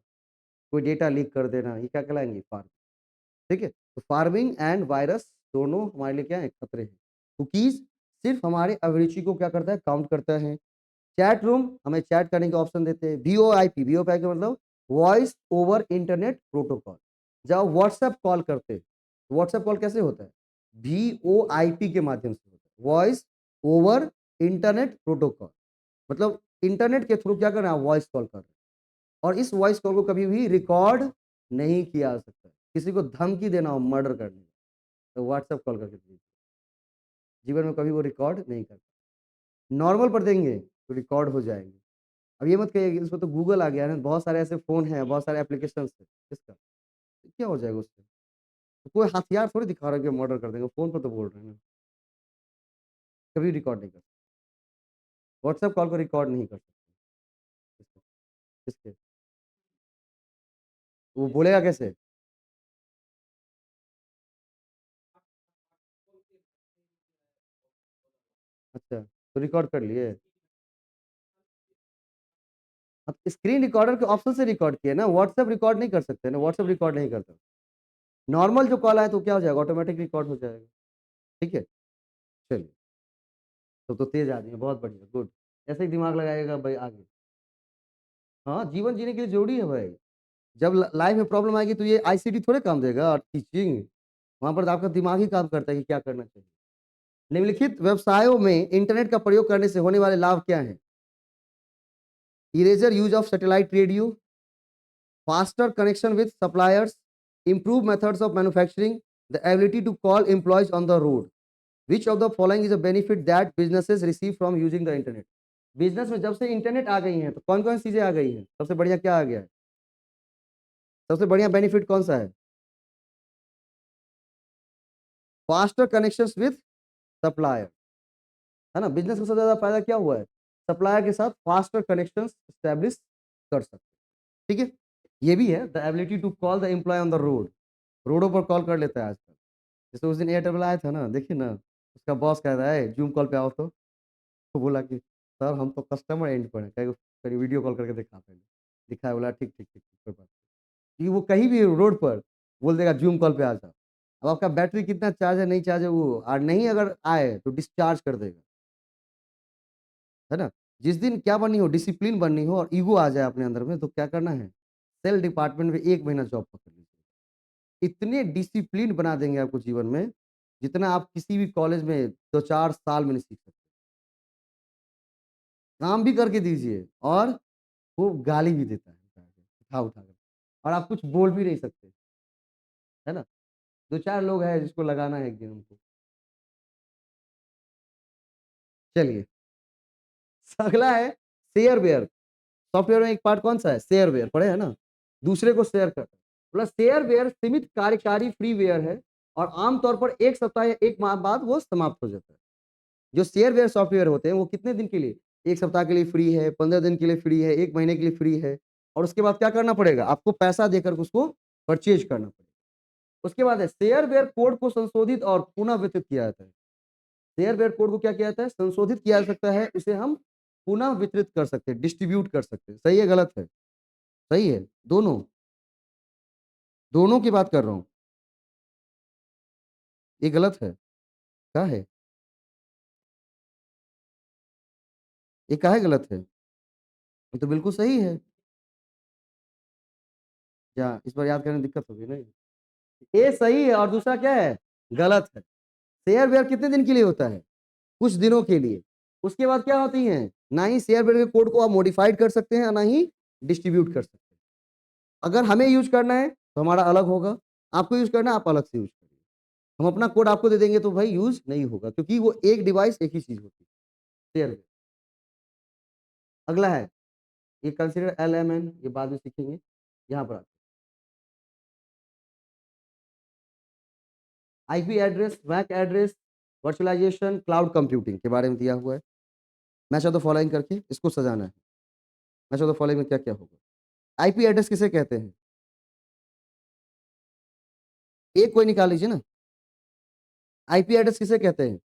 कोई डेटा लीक कर देना, ये क्या कहलाएंगे, फार्मिंग। ठीक है, तो फार्मिंग एंड वायरस दोनों हमारे लिए क्या है, खतरे हैं। कुकीज सिर्फ हमारे अभिरुचि को क्या करता है, काउंट करता है। चैट रूम हमें चैट करने का ऑप्शन देते हैं। वीओआईपी, वीओआईपी का मतलब वॉइस ओवर इंटरनेट प्रोटोकॉल। जब व्हाट्सएप कॉल करते, व्हाट्सएप कॉल कैसे होता है, वीओआईपी के माध्यम से होता है, वॉइस ओवर इंटरनेट प्रोटोकॉल। मतलब इंटरनेट के थ्रू क्या कर रहे हैं, वॉइस कॉल कर रहे हैं, और इस वॉइस कॉल को कभी भी रिकॉर्ड नहीं किया जा सकता। किसी को धमकी देना हो मर्डर करने का, तो व्हाट्सएप कॉल करके दीजिए। जीवन में कभी वो रिकॉर्ड नहीं करता। नॉर्मल पर देंगे तो रिकॉर्ड हो जाएंगे। अब ये मत कहिए कि इसमें तो गूगल आ गया है ना, बहुत सारे ऐसे फ़ोन हैं, बहुत सारे एप्लीकेशंस हैं, इसका क्या हो जाएगा उससे? तो कोई हथियार थोड़ी दिखा रहा है कि मर्डर कर देंगे, फ़ोन पर तो बोल रहे हैं ना, कभी रिकॉर्ड नहीं कर सकते। व्हाट्सएप कॉल को रिकॉर्ड नहीं कर सकते। किसके? किसके? वो बोलेगा कैसे? अच्छा, तो रिकॉर्ड कर लिए। अब स्क्रीन रिकॉर्डर के ऑप्शन से रिकॉर्ड किए ना, व्हाट्सएप रिकॉर्ड नहीं कर सकते ना, व्हाट्सएप रिकॉर्ड नहीं करता। नॉर्मल जो कॉल आए तो क्या हो जाएगा, ऑटोमेटिक रिकॉर्ड हो जाएगा। ठीक है, चलिए। तो तेज आदमी है, बहुत बढ़िया, गुड। ऐसे ही दिमाग लगाएगा भाई आगे। हाँ, जीवन जीने के लिए ज़रूरी है भाई। जब लाइफ में प्रॉब्लम आएगी तो ये आईसीटी थोड़े काम देगा और टीचिंग, वहां पर तो आपका दिमाग ही काम करता है कि क्या करना चाहिए। निम्नलिखित व्यवसायों में इंटरनेट का प्रयोग करने से होने वाले लाभ क्या हैं? Eraser use of satellite radio, faster connection with suppliers, improve methods of manufacturing, the ability to call employees on the road. Which of the following is a benefit that businesses receive from using the internet? Business में जब से internet आ गई हैं तो कौन कौन सी चीजें आ गई हैं, सबसे बढ़िया क्या आ गया है, सबसे बढ़िया बेनिफिट कौन सा है, फास्टर कनेक्शंस विद सप्लायर, है ना। बिजनेस को सबसे ज्यादा फायदा क्या हुआ है, सप्लायर के साथ फास्टर कनेक्शन स्टैब्लिश कर सकते हैं। ठीक है, ये भी है the ability to call the employ on the road, रोडों पर कॉल कर लेता है आजकल। जैसे उस दिन एयरटेल वाला आया था ना, देखिए ना, उसका बॉस कह रहा है जूम कॉल पे आओ, तो बोला कि सर हम तो कस्टमर एंड पर हैं, कहीं वीडियो कॉल करके दिखा पहले, दिखाया, बोला ठीक ठीक ठीक ठीक, कोई बात नहीं। कि वो कहीं भी रोड पर बोल देगा जूम कॉल पे आ जाओ। अब आपका बैटरी कितना चार्ज है नहीं चार्ज है वो, और नहीं अगर आए तो डिस्चार्ज कर देगा, है ना। जिस दिन क्या बननी हो, डिसिप्लिन बननी हो और ईगो आ जाए अपने अंदर में, तो क्या करना है, सेल डिपार्टमेंट में 1 महीना जॉब पकड़ लीजिए। इतने डिसिप्लिन बना देंगे आपको जीवन में, जितना आप किसी भी कॉलेज में 2-4 साल में नहीं सीख सकते। काम भी करके दीजिए और वो गाली भी देता है उठा उठा कर, और आप कुछ बोल भी नहीं सकते, है ना। 2-4 लोग हैं जिसको लगाना है एक दिन हमको। चलिए, अगला है शेयरवेयर। सॉफ्टवेयर में एक पार्ट कौन सा है, शेयरवेयर, पढ़े है ना, दूसरे को शेयर करता है। बोला शेयरवेयर सीमित कार्यकारी फ्रीवेयर है और आमतौर पर 1 सप्ताह या 1 माह बाद वो समाप्त हो जाता है। जो शेयरवेयर सॉफ्टवेयर होते हैं वो कितने दिन के लिए, 1 सप्ताह के लिए फ्री है, 15 दिन के लिए फ्री है, 1 महीने के लिए फ्री है, और उसके बाद क्या करना पड़ेगा, आपको पैसा देकर उसको परचेज करना पड़ेगा। उसके बाद है शेयरवेयर कोड को संशोधित और पुनः वितरित किया जाता है। शेयरवेयर कोड को क्या किया जाता है, संशोधित किया जा सकता है, उसे हम पुनः वितरित कर सकते हैं, डिस्ट्रीब्यूट कर सकते हैं। सही है गलत है, सही है, दोनों, दोनों की बात कर रहा हूँ। ये गलत है, क्या है, ये काहे गलत है, ये तो बिल्कुल सही है। क्या इस बार याद करने में दिक्कत होगी नहीं, ये सही है और दूसरा क्या है, गलत है। शेयरवेयर कितने दिन के लिए होता है, कुछ दिनों के लिए, उसके बाद क्या होती हैं, ना ही शेयर के कोड को आप मॉडिफाइड कर सकते हैं, ना ही डिस्ट्रीब्यूट कर सकते हैं। अगर हमें यूज़ करना है, तो हमारा अलग होगा, आपको यूज़ करना है, आप अलग से यूज़ करिए। हम अपना कोड आपको दे देंगे तो भाई यूज़ नहीं होगा, क्योंकि वो एक डिवाइस एक ही चीज़ होती है, शेयर। अगला है, ये कंसीडर एलएमएन, ये बाद में सीखेंगे, यहाँ पर आते हैं। IP address, MAC address, virtualization, cloud computing के बारे में दिया हुआ है। मैच ऑफ द फॉलोइंग करके इसको सजाना है। मैच ऑफ द फॉलोइंग में क्या-क्या होगा? आईपी एड्रेस किसे कहते हैं? एक कोई निकाल लीजिए ना। आईपी एड्रेस किसे कहते हैं?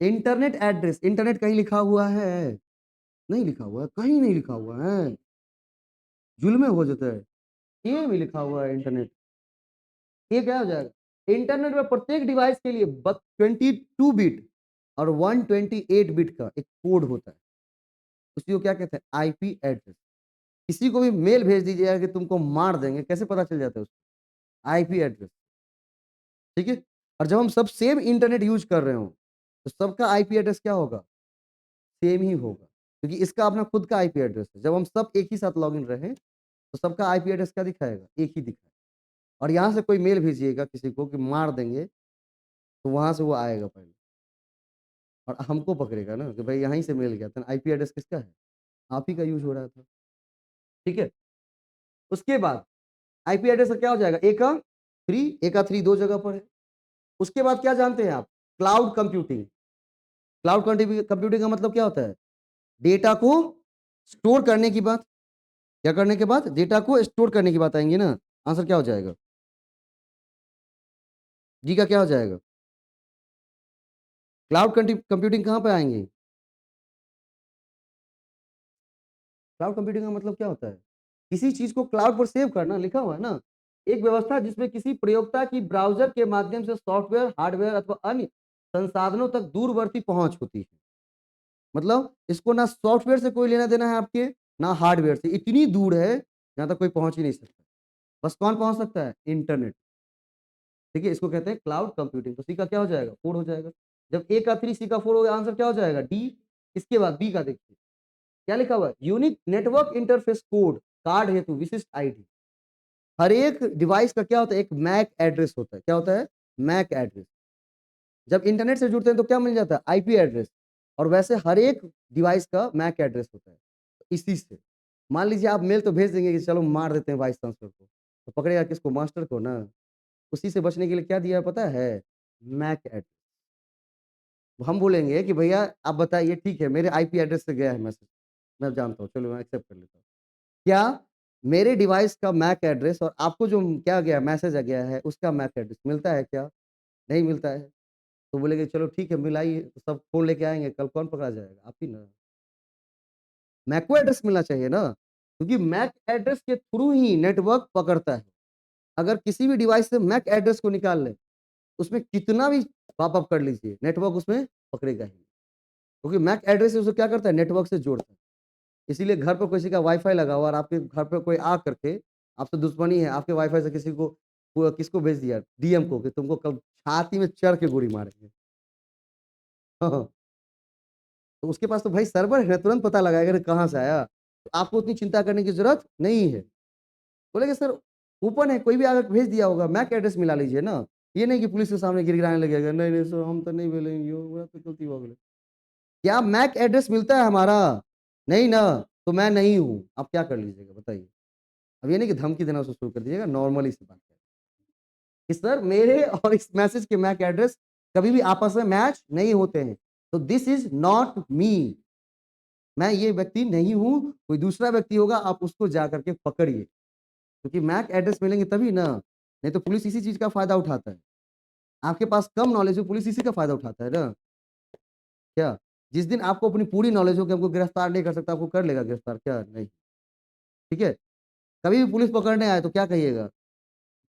Internet address. इंटरनेट कहीं लिखा हुआ है? नहीं लिखा हुआ है, कहीं नहीं लिखा हुआ है। जुल्म हो जाता है। ये भी लिखा हुआ है इंटरनेट। ये क्या हो जाएगा? इंटरनेट में प्रत्येक डिवाइस के लिए 22 बिट और 128 बिट का एक कोड होता है। उसी को क्या कहते हैं? IP address. किसी को भी मेल भेज दीजिएगा कि तुमको मार देंगे, कैसे पता चल जाता है उसको? आईपी एड्रेस, ठीक है? और जब हम सब सेम इंटरनेट यूज़ कर रहे हो, तो सबका आईपी एड्रेस क्या होगा? सेम ही होगा, क्योंकि इसका अपना खुद का आईपी एड्रेस है। जब हम सब एक ही साथ लॉगिन रहें, तो सबका आईपी एड्रेस क्या दिखाएगा? एक ही दिखाएगा। और यहाँ से कोई मेल भेजिएगा किसी को कि मार देंगे, तो वहाँ से वो आएगा पहले और हमको पकड़ेगा ना कि भाई यहीं से मेल गया था। आईपी एड्रेस किसका है? आप ही का यूज़ हो रहा था, ठीक है? उसके बाद आईपी एड्रेस का क्या हो जाएगा? ए का 3, ए का 3 2 जगह पर है। उसके बाद क्या जानते हैं आप? Cloud computing. क्लाउड कंप्यूटिंग का मतलब क्या होता है? डेटा को स्टोर करने की बात। क्या करने के बाद? डेटा को स्टोर करने की बात आएँगी ना? आंसर क्या हो जाएगा? जी का क्या हो जाएगा? क्लाउड कंप्यूटिंग कहाँ पे आएँगे? क्लाउड कंप्यूटिंग का मतलब क्या होता है? किसी चीज़ को क्लाउड पर सेव करना, लिखा हुआ है ना? एक व्यवस्था जिसमें किसी प्रयोक्ता की ब्राउज़र के माध्यम से सॉफ्टवेयर, हार्डवेयर अथवा अन्य संसाधनों तक दूरवर्ती पहुँच होती है। मतलब इसको ना सॉफ्टवेयर से कोई लेना-देना है आपके, ना हार्डवेयर से। इतनी दूर है, जहाँ तक कोई पहुँच ही नहीं सकता। बस कौन पहुँच सकता है? इंटरनेट। ठीक है? इसको कहते हैं क्लाउड कंप्यूटिंग। तो सी का क्या हो जाएगा? 4 हो जाएगा। जब ए का 3, सी का 4 हो गया, आंसर क्या हो जाएगा? डी। इसके बाद बी का देखिए, क्या लिखा हुआ है? Unique network interface code, card हेतु विशिष्ट आईडी। हर एक डिवाइस का क्या होता है? एक मैक एड्रेस होता है। क्या होता है? MAC address. जब इंटरनेट से जुड़ते हैं तो क्या मिल जाता है? IP address. और वैसे हर एक डिवाइस का मैक एड्रेस होता है। तो इसी से मान लीजिए आप मेल तो भेज देंगे कि चलो मार देते हैं वाइस चांसलर को, तो पकड़ेगा किसको? मास्टर को ना। उसी से बचने के लिए क्या दिया है पता है? MAC address. हम बोलेंगे कि भैया आप बताइए, ठीक है मेरे आईपी एड्रेस से गया है मैसेज, मैं जानता हूँ, चलो मैं एक्सेप्ट कर लेता हूँ। क्या मेरे डिवाइस का मैक एड्रेस और आपको जो क्या गया मैसेज आ गया है उसका मैक एड्रेस मिलता है क्या? नहीं मिलता है। तो बोलेंगे चलो ठीक है मिलाइए, तो सब फ़ोन लेके आएँगे, कल कौन पकड़ा जाएगा? आप ही ना। मैक को एड्रेस मिलना चाहिए ना, क्योंकि मैक एड्रेस के थ्रू ही नेटवर्क पकड़ता है। अगर किसी भी डिवाइस से मैक एड्रेस को निकाल लें, उसमें कितना भी पॉप-अप कर लीजिए, नेटवर्क उसमें पकड़ेगा ही नहीं। क्योंकि मैक एड्रेस उसे क्या करता है? नेटवर्क से जोड़ता है। इसीलिए घर पर किसी का वाई-फाई लगा हुआ और आपके घर पे कोई आ करके आपसे दुश्मनी है, आपके वाई-फाई से किसी को वो किसको भेज दिया? डीएम को कि तुमको कल छाती में चढ़ के गोली मारेंगे। हाँ, हाँ। तो उसके पास तो भाई सर्वर है, तुरंत पता लगाएगा कि कहाँ से आया। तो आपको उतनी चिंता करने की ज़रूरत नहीं है। बोलेंगे सर ओपन है, कोई भी आकर भेज दिया होगा, मैक एड्रेस मिला लीजिए ना। ये नहीं कि पुलिस के सामने गिड़गिड़ाने लगेगा, नहीं, नहीं सर हम तो नहीं बोलेंगे, वो तो गलती हो गई। क्या मैक एड्रेस मिलता है हमारा? नहीं ना, तो मैं नहीं हूँ। आप क्या कर लीजिएगा बताइए? अब ये नहीं कि धमकी देना उसको शुरू कर दीजिएगा, नॉर्मली से बात करें कि सर मेरे और इस मैसेज के मैक एड्रेस कभी भी आपस में मैच नहीं होते हैं। तो दिस इज़ नॉट मी। मैं ये व्यक्ति नहीं हूँ, कोई दूसरा व्यक्ति होगा, आप उसको जाकर के पकड़िए। क्योंकि मैक एड्रेस मिलेंगे तभी ना, नहीं तो पुलिस इसी चीज़ का फ़ायदा उठाता है। आपके पास कम नॉलेज हो, पुलिस इसी का फ़ायदा उठाता है ना, क्या? जिस दिन आपको अपनी पूरी नॉलेज हो कि हमको गिरफ्तार नहीं कर सकता, आपको कर लेगा गिरफ्तार, क्या? नहीं, ठीक है? कभी भी पुलिस पकड़ने आए तो क्या कहिएगा?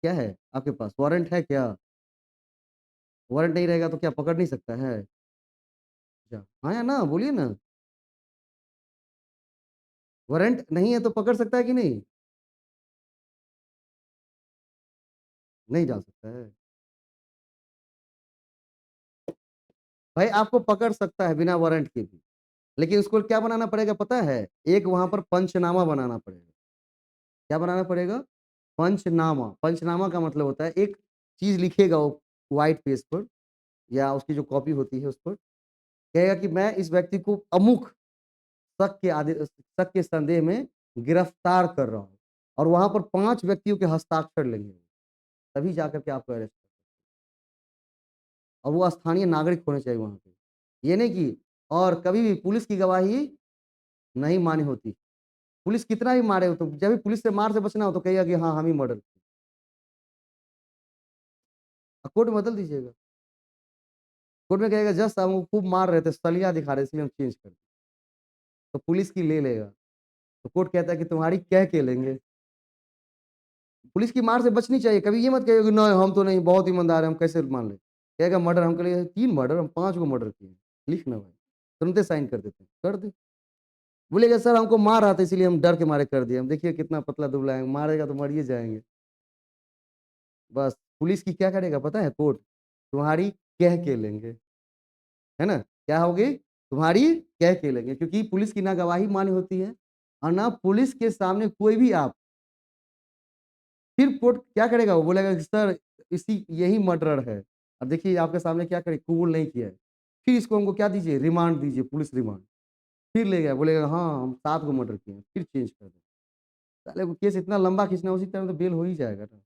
क्या है आपके पास? वारंट है क्या? वारंट नहीं रहेगा तो क्या पकड़ नहीं सकता है? अच्छा, हाँ या ना? बोलिए ना। वारंट नहीं है तो पकड़ सकता है कि नहीं? नहीं जा सकता है। भाई आपको पकड़ सकता है बिना वारंट के भी, लेकिन उसको क्या बनाना पड़ेगा पता है? एक वहाँ पर पंचनामा बनाना पड़ेगा। क्या बनाना पड़ेगा? पंचनामा। पंचनामा का मतलब होता है एक चीज़ लिखेगा वो व्हाइट पेज पर या उसकी जो कॉपी होती है उस पर, कहेगा कि मैं इस व्यक्ति को अमुक शक के संदेह में गिरफ्तार कर रहा हूँ और वहाँ पर 5 व्यक्तियों के हस्ताक्षर लेंगे, तभी जाकर के आपको अरेस्ट कर और वो स्थानीय नागरिक होने चाहिए वहाँ पे। ये नहीं कि और कभी भी पुलिस की गवाही नहीं मानी होती। पुलिस कितना भी मारे हो तो जब भी पुलिस से मार से बचना हो तो कहेगा कि हाँ, हम ही मर्डर किए। कोर्ट में बदल दीजिएगा। कोर्ट में कहेगा जज साहब हमको खूब मार रहे थे, सलिया दिखा रहे इसलिए हम चेंज कर दिए। तो पुलिस की ले लेगा। तो कोर्ट कहता है कि तुम्हारी कह के लेंगे। पुलिस की मार से बचनी चाहिए। कभी ये मत कहिए कि नहीं हम तो नहीं बहुत ईमानदार हैं, हम कैसे मान लें। कहेगा मर्डर हम लिए 3 मर्डर हम 5 गो मर्डर किए। लिख ना भाई। तुरंत साइन कर देते हैं। कर दे। बोलेगा सर हमको मार रहा था इसीलिए हम डर के मारे कर दिए। हम देखिए कितना पतला दुबला है, मारेगा तो मर ही जाएँगे। बस पुलिस की क्या करेगा पता है कोर्ट? तुम्हारी कह के लेंगे। है ना? क्या होगी? तुम्हारी कह के लेंगे क्योंकि पुलिस की ना गवाही मान्य होती है और ना पुलिस के सामने कोई भी आप फिर कोर्ट क्या करेगा? वो बोलेगा कि सर इसी यही मर्डरर है। अब देखिए आपके सामने क्या करे कबूल नहीं किया है। फिर इसको हमको क्या दीजिए? रिमांड दीजिए, पुलिस रिमांड। फिर ले गया बोलेगा हाँ, हम 7 गो मर्डर किए हैं, फिर चेंज कर दो। साले वो केस इतना लंबा खींचना है उसी तरह तो बेल हो ही जाएगा ना।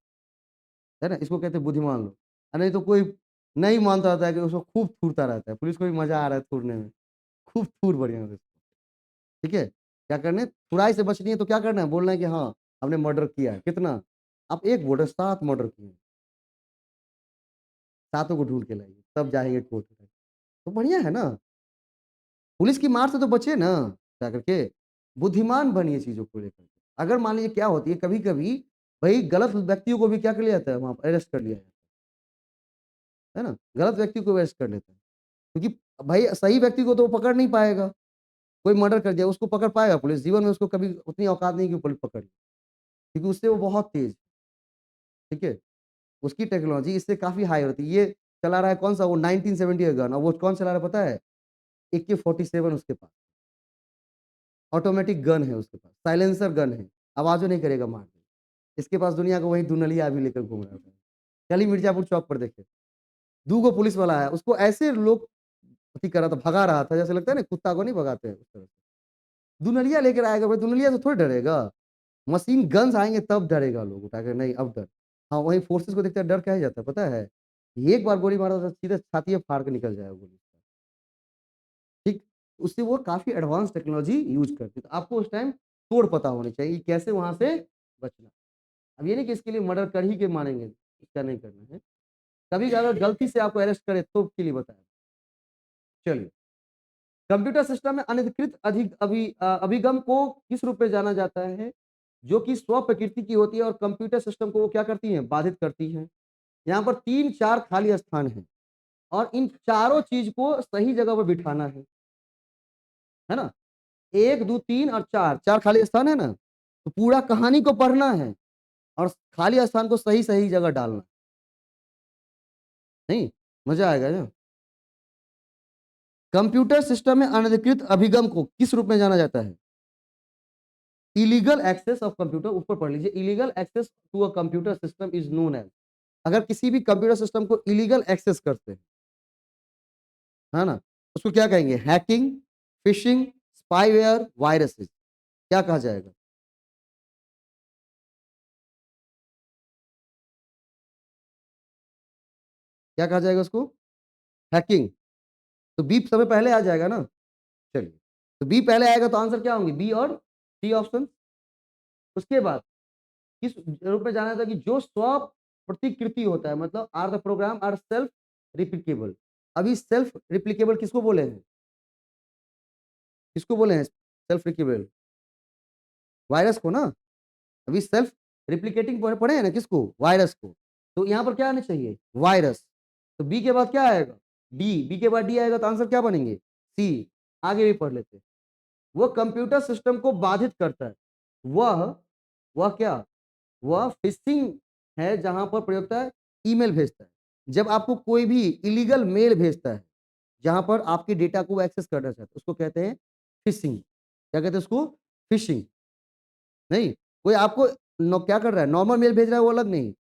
है ना? इसको कहते हैं बुद्धिमान लोग। नहीं तो कोई नहीं मानता रहता है कि उसको खूब थूरता रहता है। पुलिस को भी मज़ा आ रहा है थूरने में। खूब थूर बढ़िया से। ठीक है? क्या करना है? थुराई से बचनी है तो क्या करना है? बोलना है कि हाँ, हमने मर्डर किया है। कितना? आप 1 बोल रहे हो 7 मर्डर किए हैं। सातों को ढूँढ के लाइए, तब जाएँगे कोर्ट में। तो बढ़िया है ना? पुलिस की मार से तो बचिए ना जा करके। बुद्धिमान बनिए चीज़ों को लेकर के। अगर मान लीजिए क्या होती है कभी-कभी भई गलत व्यक्तियों को भी क्या कर लिया जाता है वहाँ पर अरेस्ट कर लिया जाता है ना? गलत व्यक्ति को अरेस्ट कर लेते हैं। क्योंकि भाई सही व्यक्ति को तो वो पकड़ नहीं पाएगा। कोई मर्डर कर दिया उसको पकड़ पाएगा पुलिस? जीवन में उसको कभी उतनी औकात नहीं कि पुलिस पकड़ ले। क्योंकि उससे वो बहुत तेज़, ठीक है? उसकी टेक्नोलॉज़ी इससे काफ़ी हाई होती है। ये चला रहा है कौन-सा वो 1970 का गन और वो कौन चला रहा है पता है? AK-47 उसके पास। ऑटोमेटिक गन है उसके पास, साइलेंसर गन है, आवाज़ नहीं करेगा मार के। इसके पास दुनिया का वही दुनलिया अभी लेकर घूम रहा था। कल ही मिर्ज़ापुर चौक पर देखे, 2 गो पुलिस वाला है, उसको ऐसे लोग अथी कर रहा था, भगा रहा था, जैसे लगता है ना कुत्ता को नहीं भगाते हैं उस तरह से। दुनलिया लेकर आएगा भाई, दुनलिया से थोड़ी डरेगा। मशीन गन्स आएँगे तब डरेगा लोग उठा के, नहीं अब डर। हाँ, वही फोर्सेस को देखते डर काहे जाता है पता है? एक बार गोली मारा तो सीधे छाती फाड़ के निकल जाएगा गोली। ठीक? उससे वो काफ़ी एडवांस टेक्नोलॉजी यूज़ करती है। तो आपको उस टाइम कोड पता होनी चाहिए कि कैसे वहाँ से बचना। अब ये नहीं कि इसके लिए मर्डर कर ही के मारेंगे, इसका नहीं करना है। कभी अगर गलती से आपको अरेस्ट करे तो के लिए बताया। चलिए, कंप्यूटर सिस्टम में अनधिकृत अभिगम को किस रूप में जाना जाता है? जो कि स्व प्रकृति की होती है और कंप्यूटर सिस्टम को वो क्या करती हैं? बाधित करती हैं। यहाँ पर 3-4 खाली स्थान हैं और इन चारों चीज़ को सही जगह पर बिठाना है ना? 1, 2, 3 और 4, 4 खाली स्थान है ना? तो पूरा कहानी को पढ़ना है और खाली स्थान को सही-सही जगह डालना, नहीं? मज़ा आएगा ना? कंप्यूटर सिस्टम में अनधिकृत अभिगम को किस रूप में जाना जाता है? इलीगल एक्सेस ऑफ कंप्यूटर ऊपर पढ़ लीजिए, illegal access to a computer system is known as अगर किसी भी कंप्यूटर सिस्टम को इलीगल एक्सेस करते हैं, है ना? उसको क्या कहेंगे? हैकिंग, फिशिंग, स्पाईवेयर, वायरसेस क्या कहा जाएगा? क्या कहा जाएगा उसको? हैकिंग। तो बी सबसे पहले आ जाएगा ना? चलिए, तो बी पहले आएगा तो आंसर क्या होंगे? बी और सी ऑप्शन। उसके बाद किस रूप में जाना था कि जो स्व प्रतिकृति होता है मतलब are the program are self replicable. अभी सेल्फ रिप्लिकेबल किसको बोले हैं? किसको बोले हैं सेल्फ रिप्लिकेबल? वायरस को ना। अभी सेल्फ रिप्लिकेटिंग पढ़े हैं ना किसको? वायरस को। तो यहाँ पर क्या आना चाहिए? वायरस। तो बी के बाद क्या आएगा? डी। बी के बाद डी आएगा तो आंसर क्या बनेंगे? सी। आगे भी पढ़ लेते हैं। वो कंप्यूटर सिस्टम को बाधित करता है। वह वह क्या? वह फिशिंग है जहां पर प्रयोग होता है ईमेल भेजता है। जब आपको कोई भी इलीगल मेल भेजता है जहां पर आपके डेटा को एक्सेस करना चाहते हैं, उसको कहते हैं फिशिंग। क्या कहते हैं उसको? फिशिंग। नहीं, कोई आपको क्या कर रहा है, नॉर्मल मेल भेज रहा है वो अलग नहीं,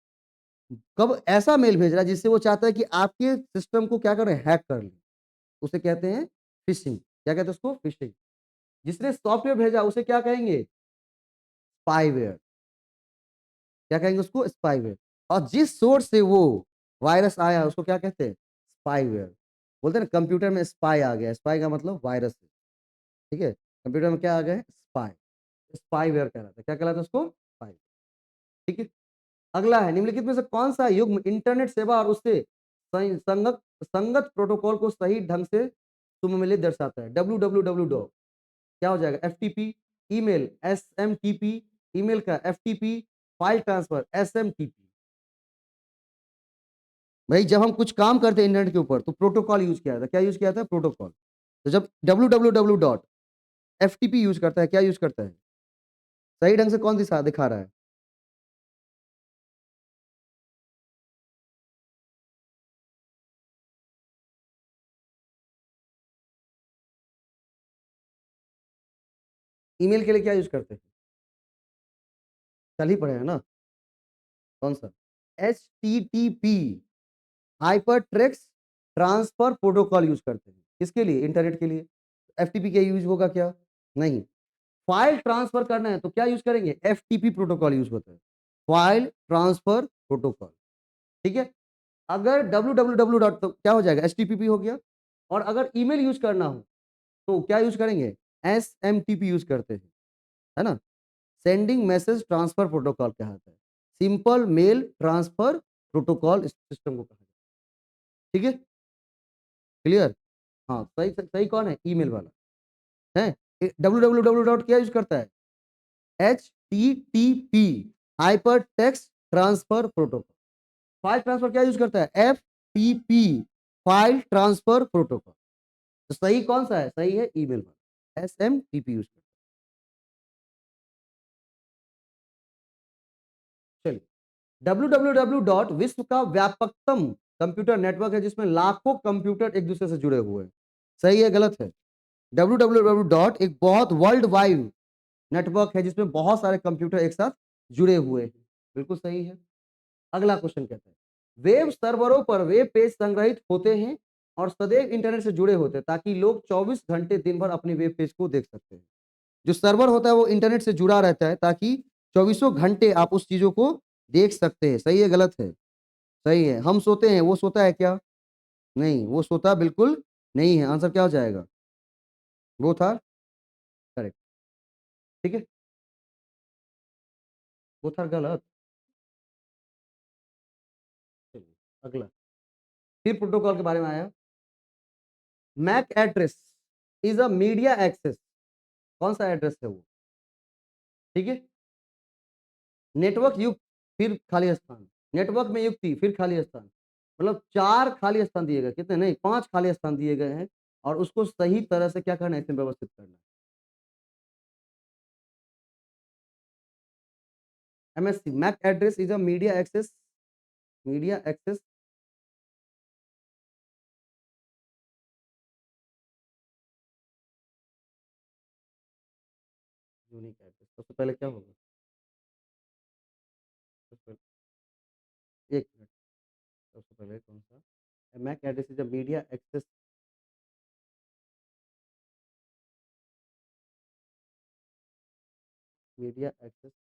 कब ऐसा मेल भेज रहा है जिससे वो चाहता है कि आपके सिस्टम को क्या करें, हैक कर ले, उसे कहते हैं फिशिंग। क्या कहते हैं उसको? फिशिंग। जिसने सॉफ्टवेयर भेजा उसे क्या कहेंगे? स्पाईवेयर। क्या कहेंगे उसको? स्पाईवेयर। और जिस सोर्स से वो वायरस आया उसको क्या कहते हैं? स्पाईवेयर। बोलते हैं ना कंप्यूटर में स्पाई आ गया, स्पाई का मतलब वायरस है। ठीक है, कंप्यूटर में क्या आ गया? स्पाई। स्पाईवेयर कहलाता है। क्या कहलाता है उसको? स्पाई। ठीक है। अगला है, निम्नलिखित में से कौन सा युग्म इंटरनेट सेवा और उससे संगत संगत प्रोटोकॉल को सही ढंग से सुमेलित दर्शाता है? www डॉट क्या हो जाएगा? एफटीपी। Email SMTP. ईमेल का एफटीपी। File transfer SMTP. भाई जब हम कुछ काम करते हैं इंटरनेट के ऊपर तो प्रोटोकॉल यूज किया था। क्या यूज किया था? प्रोटोकॉल। तो जब www डॉट एफटीपी यूज करता है, क्या यूज करता है? सही ढंग से कौन दिखा रहा है? ईमेल के लिए क्या यूज करते हैं? कल ही पढ़े हैं ना? कौन सा? H T T P, hyper text transfer protocol use करते हैं। किसके लिए? इंटरनेट के लिए। एफटीपी का यूज होगा क्या? नहीं। फाइल ट्रांसफर करना है तो क्या यूज करेंगे? एफटीपी प्रोटोकॉल यूज होता है, फाइल ट्रांसफर प्रोटोकॉल। ठीक है। अगर www डॉट तो क्या हो जाएगा? एचटीटीपी हो गया। और अगर ईमेल यूज करना हो तो क्या यूज करेंगे? एसएमटीपी यूज करते हैं, है ना? सेंडिंग मैसेज ट्रांसफर प्रोटोकॉल कहलाता है। सिंपल मेल ट्रांसफर प्रोटोकॉल इस सिस्टम को कहा जाता है। ठीक है, क्लियर? हाँ, सही सही कौन है? ईमेल वाला है। www डॉट क्या यूज करता है? H T T P, hyper text transfer protocol. File transfer क्या यूज करता है? F T P, file transfer protocol. तो सही कौन सा है? सही है ईमेल वाला, S M T P use करता है। चलिए, www डॉट विश्व का व्यापकतम कंप्यूटर नेटवर्क है जिसमें लाखों कंप्यूटर एक दूसरे से जुड़े हुए हैं। सही है गलत है? www डॉट एक बहुत वर्ल्ड वाइड नेटवर्क है जिसमें बहुत सारे कंप्यूटर एक साथ जुड़े हुए हैं। बिल्कुल सही है। अगला क्वेश्चन कहता है, वेब सर्वरों पर वेब पेज संग्रहित होते हैं और सदैव इंटरनेट से जुड़े होते हैं ताकि लोग 24 घंटे दिन भर अपनी वेब पेज को देख सकते हैं। जो सर्वर होता है वो इंटरनेट से जुड़ा रहता है ताकि चौबीसों घंटे आप उस चीजों को देख सकते हैं। सही है गलत है? सही है। हम सोते हैं, वो सोता है क्या? नहीं, वो सोता बिल्कुल नहीं है। आंसर क्या हो जाएगा? वो था करेक्ट। ठीक है, वो था गलत। चलिए, अगला फिर प्रोटोकॉल के बारे में आया। MAC address is a media access. कौन सा एड्रेस है वो? ठीक है। नेटवर्क युक्त फिर खाली स्थान, नेटवर्क में युक्ति फिर खाली स्थान, मतलब 4 खाली स्थान दिए गए। कितने? नहीं, 5 खाली स्थान दिए गए हैं और उसको सही तरह से क्या करना है? इसमें व्यवस्थित करना है। MSC MAC address is a media access, media access unique address. सबसे पहले क्या होगा? सबसे पहले एक मिनट, सबसे पहले कौन सा? MAC address is a media access, media access.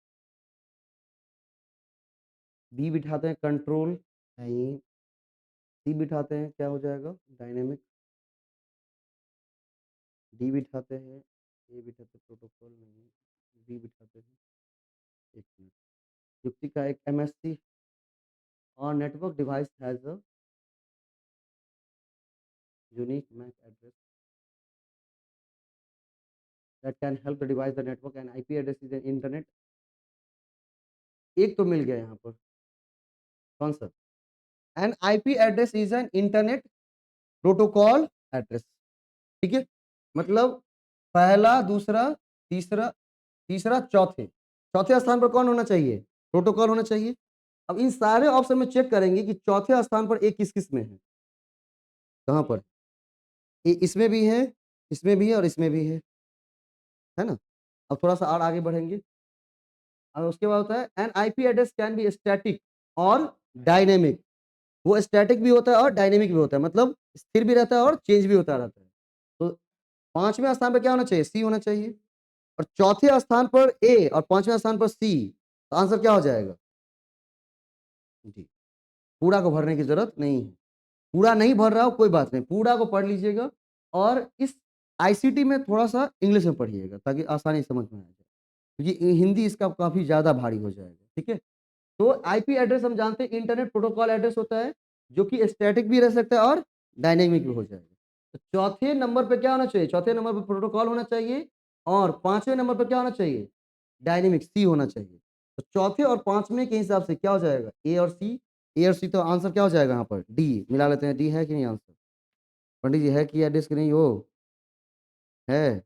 B बिठाते हैं कंट्रोल, नहीं। सी बिठाते हैं क्या हो जाएगा? डायनेमिक। डी बिठाते हैं, ए बिठाते प्रोटोकॉल, नहीं। बी बिठाते हैं, एक मिनट। युक्ति का एक एमएससी और network device has a unique MAC address that can help the device the network and IP address is an internet। एक तो मिल गया यहाँ पर। कौन सा? N IP address is an internet protocol address. ठीक है, मतलब पहला, दूसरा, तीसरा, तीसरा, चौथे, चौथे स्थान पर कौन होना चाहिए? प्रोटोकॉल होना चाहिए। अब इन सारे ऑप्शन में चेक करेंगे कि चौथे स्थान पर एक किस किस में है। कहां पर? इसमें भी है, इसमें भी है और इसमें भी है ना? अब थोड़ा-सा और आगे बढ़ेंगे और उसके बाद होता है N IP address can be static और डायनामिक। वो स्टैटिक भी होता है और डायनामिक भी होता है, मतलब स्थिर भी रहता है और चेंज भी होता रहता है। तो 5वें स्थान पे क्या होना चाहिए? सी होना चाहिए और चौथे स्थान पर ए और 5वें स्थान पर सी। तो आंसर क्या हो जाएगा? जी, पूरा को भरने की ज़रूरत नहीं है। पूरा नहीं भर रहा हो कोई बात नहीं, पूरा को पढ़ लीजिएगा और इस आईसीटी में थोड़ा-सा इंग्लिश में पढ़िएगा ताकि आसानी से समझ में आ जाए। क्योंकि हिंदी इसका काफ़ी ज़्यादा भारी हो जाएगा, ठीक है? तो आईपी एड्रेस हम जानते हैं इंटरनेट प्रोटोकॉल एड्रेस होता है, जो कि स्टैटिक भी रह सकता है और डायनामिक भी हो जाएगा। तो चौथे नंबर पे क्या होना चाहिए? चौथे नंबर पे प्रोटोकॉल होना चाहिए और 5वें नंबर पे क्या होना चाहिए? डायनामिक सी होना चाहिए। तो चौथे और 5वें के हिसाब से क्या हो जाएगा? ए और सी। ए और सी तो आंसर क्या हो जाएगा यहाँ पर? डी मिला लेते हैं, डी है कि नहीं आंसर? पंडित जी है कि एड्रेस कि नहीं हो? है,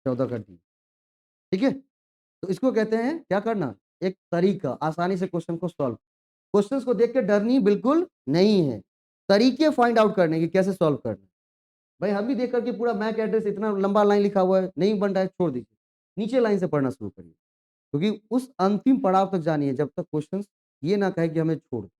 14 कर दी। ठीक है? तो इसको कहते हैं क्या करना? एक तरीका आसानी से क्वेश्चन को सॉल्व। क्वेश्चंस को देख के डरनी बिल्कुल नहीं है। तरीके फाइंड आउट करने की कैसे सॉल्व करना है। भाई हम भी देख करके पूरा मैक एड्रेस इतना लंबा लाइन लिखा हुआ है, नहीं बन रहा है छोड़ दीजिए। नीचे लाइन से पढ़ना शुरू करिए। क्योंकि उस अंतिम पड़ाव तक जानिए जब तक क्वेश्चंस ये ना कहे कि हमें छोड़ दो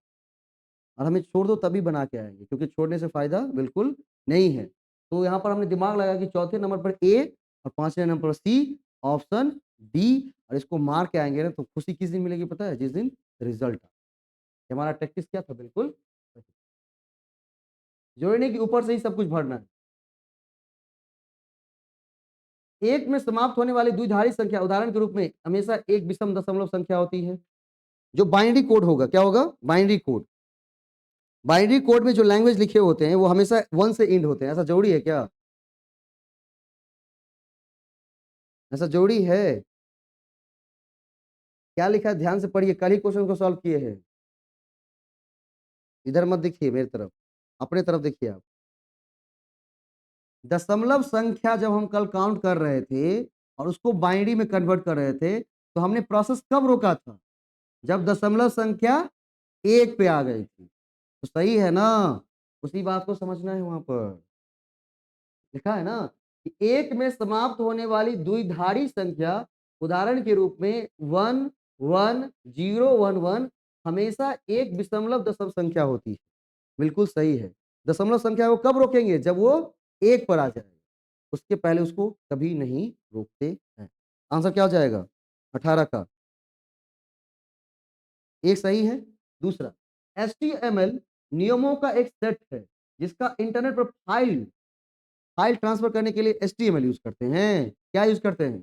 और हमें छोड़ दो तभी बना के आएँगे क्योंकि छोड़ने से फ़ायदा बिल्कुल नहीं है। तो यहाँ पर हमने दिमाग लगाया कि चौथे नंबर पर ए और 5वें नंबर पर सी, ऑप्शन डी और इसको मार के आएँगे ना तो खुशी किस दिन मिलेगी पता है? जिस दिन रिज़ल्ट आए। हमारा टैक्टिस क्या था? बिल्कुल जोड़ने के ऊपर से ही सब कुछ भरना है। एक में समाप्त होने वाली द्विधारी संख्या उदाहरण के रूप में हमेशा एक विषम दशमलव संख्या होती है। जो बाइनरी कोड होगा, क्या होगा? Binary code. बाइनरी कोड में जो लैंग्वेज लिखे होते हैं वो हमेशा 1 से एंड होते हैं। ऐसा ज़रूरी है क्या? ऐसा ज़रूरी है? क्या लिखा है ध्यान से पढ़िए, कल ही क्वेश्चन को सॉल्व किए हैं। इधर मत देखिए मेरी तरफ, अपने तरफ देखिए आप। दशमलव संख्या जब हम कल काउंट कर रहे थे और उसको बाइनरी में कन्वर्ट कर रहे थे, तो हमने प्रोसेस कब रोका था? जब दशमलव संख्या 1 पे आ गई थी। तो सही है ना? उसी बात को समझना है वहाँ पर। लिखा है ना कि 1 में समाप्त होने वाली द्विधारी संख्या उदाहरण के रूप में 1, 1, 0, 1, 1 हमेशा एक विषमलव दशम संख्या होती है। बिल्कुल सही है। दशमलव संख्या को कब रोकेंगे? जब वो 1 पर आ जाए। उसके पहले उसको कभी नहीं रोकते हैं। आंसर क्या हो जाएगा? 18 का। एक सही है। दूसरा, एचटीएमएल नियमों का एक सेट है जिसका इंटरनेट पर फाइल ट्रांसफर करने के लिए एचटीएमएल यूज करते हैं। क्या यूज करते हैं?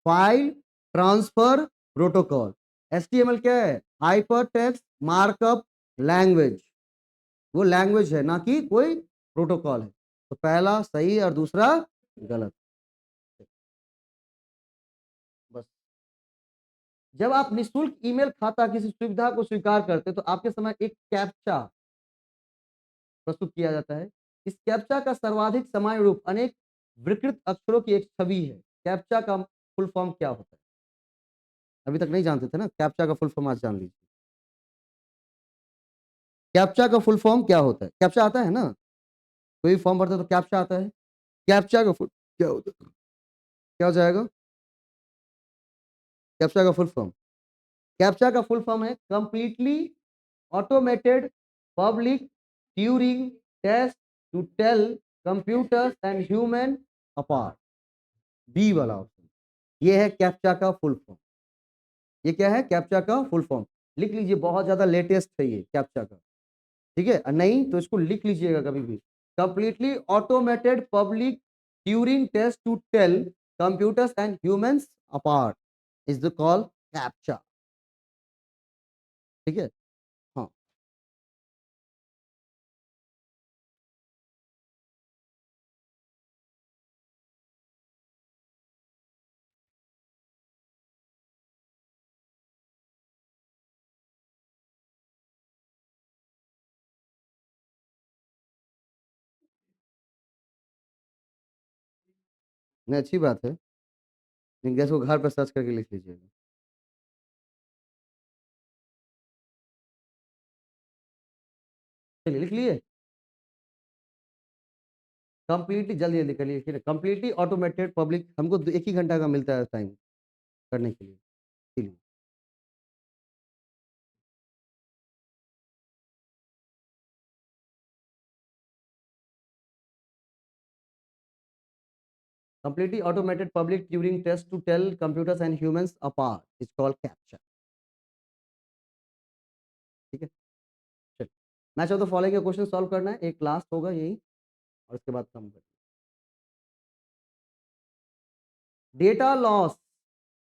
File transfer protocol. एचटीएमएल क्या है? Hyper text markup language. वो लैंग्वेज है ना कि कोई प्रोटोकॉल है। तो पहला सही और दूसरा गलत। बस जब आप निःशुल्क ईमेल खाता किसी सुविधा को स्वीकार करते हैं तो आपके समय एक कैप्चा प्रस्तुत किया जाता है। इस कैप्चा का सर्वाधिक सामान्य रूप अनेक विकृत अक्षरों की एक छवि है। कैप्चा का फुल फॉर्म क्या होता है? अभी तक नहीं जानते थे ना? कैप्चा का फुल फॉर्म आज जान लीजिए। कैप्चा का फुल फॉर्म क्या होता है? कैप्चा आता है ना? कोई फॉर्म भरते हो तो कैप्चा आता है। कैप्चा का फुल क्या होता है? क्या हो जाएगा? कैप्चा का फुल फॉर्म। कैप्चा का फुल फॉर्म है completely automated public Turing test to tell computers and human apart. B वाला ऑप्शन। ये है कैप्चा का फुल फॉर्म। ये क्या है? कैप्चा का फुल फॉर्म। लिख लीजिए, बहुत ज्यादा लेटेस्ट है ये कैप्चा का। ठीक है, नहीं तो इसको लिख लीजिएगा कभी भी। Completely automated public Turing test to tell computers and humans apart is the call captcha. ठीक है। हाँ, नहीं अच्छी बात है। लेकिन गैस को घर पर सर्च करके लिख लीजिएगा। चलिए लिख लिए। कंप्लीटली जल्दी जल्दी कर लिए कंप्लीटली ऑटोमेटेड पब्लिक, हमको 1 ही घंटा का मिलता है टाइम करने के लिए, इसीलिए। Completely automated public Turing test to tell computers and humans apart is called captcha. ठीक है, चलिए। मैच ऑफ द फॉलोइंग का क्वेश्चन सॉल्व करना है, एक लास्ट होगा यही और उसके बाद कम कर। डेटा लॉस,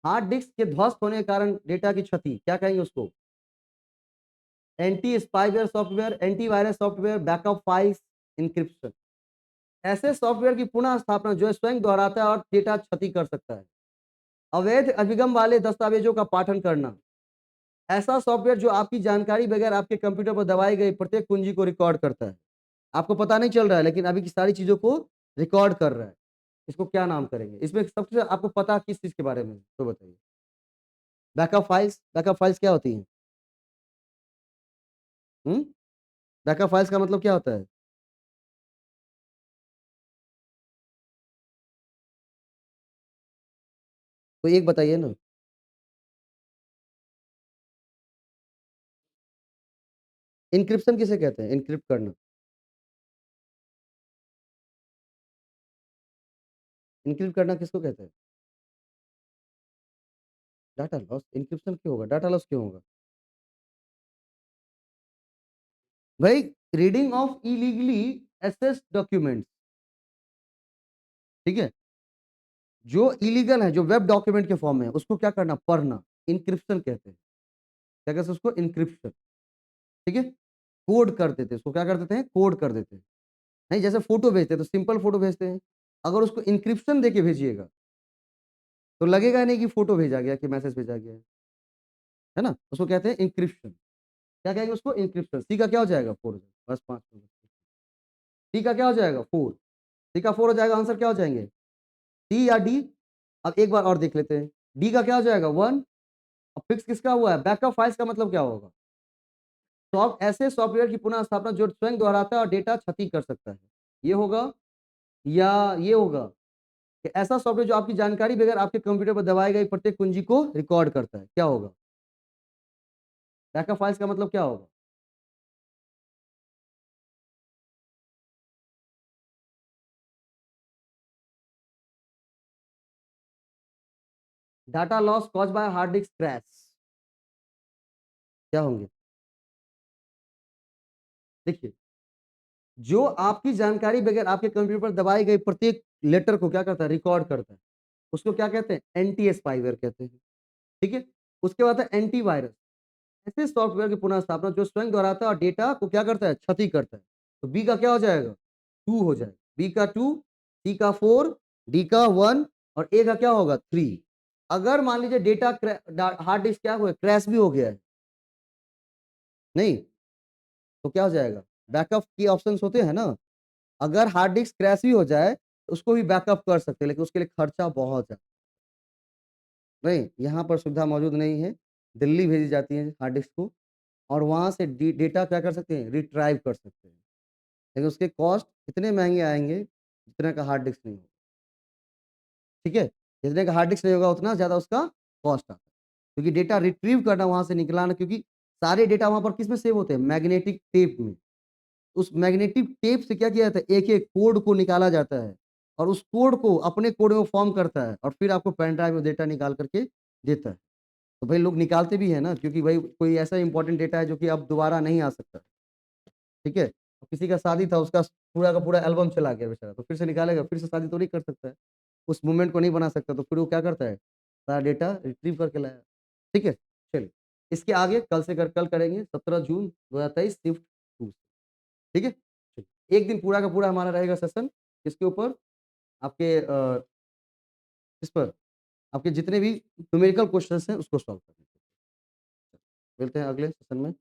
हार्ड डिस्क के ध्वस्त होने के कारण डेटा की क्षति, क्या कहेंगे उसको? Anti spyware software, antivirus software, backup files, encryption. ऐसे सॉफ्टवेयर की पुनः स्थापना जो है स्वयं दोहराता है और डेटा क्षति कर सकता है। अवैध अभिगम वाले दस्तावेजों का पाठन करना, ऐसा सॉफ्टवेयर जो आपकी जानकारी बगैर आपके कंप्यूटर पर दबाई गई प्रत्येक कुंजी को रिकॉर्ड करता है। आपको पता नहीं चल रहा है लेकिन अभी की सारी चीजों को रिकॉर्ड कर रहा है। इसको क्या नाम करेंगे? इसमें सबसे आपको पता किस चीज के बारे में तो बताइए। बैकअप फाइल्स, बैकअप फाइल्स क्या होती हैं? हम्म, बैकअप फाइल्स का मतलब क्या होता है? तो एक बताइए ना। इंक्रिप्शन किसे कहते हैं? इनक्रिप्ट करना, इनक्रिप्ट करना किसको कहते हैं? Data loss. इंक्रिप्शन क्यों होगा? डाटा लॉस क्यों होगा? भाई, reading of illegally assessed documents, ठीक है, जो इलीगल है, जो वेब डॉक्यूमेंट के फॉर्म में है, उसको क्या करना? पढ़ना, इंक्रिप्शन कहते हैं। क्या कहते हैं उसको? इंक्रिप्शन। ठीक है, कोड कर देते हैं उसको, क्या कर देते हैं? कोड कर देते हैं। नहीं, जैसे फोटो भेजते हैं तो सिंपल फोटो भेजते हैं, अगर उसको इंक्रिप्शन देके भेजिएगा तो लगेगा नहीं कि फोटो भेजा गया, कि मैसेज भेजा गया है ना। उसको कहते हैं इंक्रिप्शन। क्या कहेंगे उसको? इंक्रिप्शन। सी का क्या हो जाएगा? 4 हो जाएगा, बस 5। सी का क्या हो जाएगा? 4। सी का 4 हो जाएगा, आंसर क्या हो जाएंगे? डी या डी? अब एक बार और देख लेते हैं। डी का क्या हो जाएगा? 1। अब फिक्स किसका हुआ है? बैकअप फाइल्स का मतलब क्या होगा? ऐसे सॉफ्टवेयर की पुनः स्थापना जो स्वयं दोहराता है और डेटा क्षति कर सकता है, ये होगा या ये होगा? कि ऐसा सॉफ्टवेयर जो आपकी जानकारी बगैर आपके कंप्यूटर पर दबाई गई प्रत्येक कुंजी को रिकॉर्ड करता है, क्या होगा? बैकअप फाइल्स का मतलब क्या होगा? Data loss cause by hard disk crash, क्या होंगे? देखिए, जो आपकी जानकारी बगैर आपके कंप्यूटर पर दबाई गई प्रत्येक लेटर को क्या करता है? रिकॉर्ड करता है। उसको क्या कहते हैं? एंटी स्पाईवेयर कहते हैं। ठीक है, उसके बाद है एंटीवायरस। ऐसे सॉफ्टवेयर की पुनः स्थापना जो स्वयं दोहराता है और डेटा को क्या करता है? क्षति करता है। तो बी का क्या हो जाएगा? 2 हो जाएगा। बी का 2, सी का 4, डी का 1 और ए का क्या होगा? 3। अगर मान लीजिए डेटा हार्ड डिस्क क्या हुआ? क्रैश भी हो गया है, नहीं, तो क्या हो जाएगा? बैकअप की ऑप्शंस होते हैं ना, अगर हार्ड डिस्क क्रैश भी हो जाए तो उसको भी बैकअप कर सकते हैं, लेकिन उसके लिए खर्चा बहुत ज्यादा। नहीं, यहाँ पर सुविधा मौजूद नहीं है। दिल्ली भेजी जाती है हार्ड डिस्क को और वहां से डेटा क्या कर सकते हैं? रिट्राइव कर सकते हैं, लेकिन उसके कॉस्ट इतने महंगे आएंगे जितने का हार्ड डिस्क नहीं होगा। ठीक है, जितने का हार्ड डिस्क नहीं होगा उतना ज्यादा उसका कॉस्ट आता है, क्योंकि डेटा रिट्रीव करना वहां से निकलाना, क्योंकि सारे डेटा वहां पर किस में सेव होते हैं? मैग्नेटिक टेप में। उस मैग्नेटिक टेप से क्या किया जाता है? एक एक कोड को निकाला जाता है और उस कोड को अपने कोड में फॉर्म करता है और फिर आपको पेन ड्राइव में डेटा निकाल करके देता है। तो भाई लोग निकालते भी है ना, क्योंकि भाई कोई ऐसा इंपॉर्टेंट डेटा है जो कि अब दोबारा नहीं आ सकता। ठीक है, किसी का शादी था, उसका पूरा का पूरा एल्बम चला गया बेचारा, तो फिर से निकालेगा? फिर से शादी तो नहीं कर सकता है, उस मूवमेंट को नहीं बना सकता, तो फिर वो क्या करता है? सारा डेटा रिट्रीव करके लाया। ठीक है, चलिए, इसके आगे कल करेंगे 17 जून 2023 शिफ्ट 2। ठीक है, चलिए। एक दिन पूरा का पूरा हमारा रहेगा सेशन इसके ऊपर, आपके इस पर आपके जितने भी न्यूमेरिकल क्वेश्चंस हैं उसको सॉल्व करने के। मिलते हैं अगले सेशन में।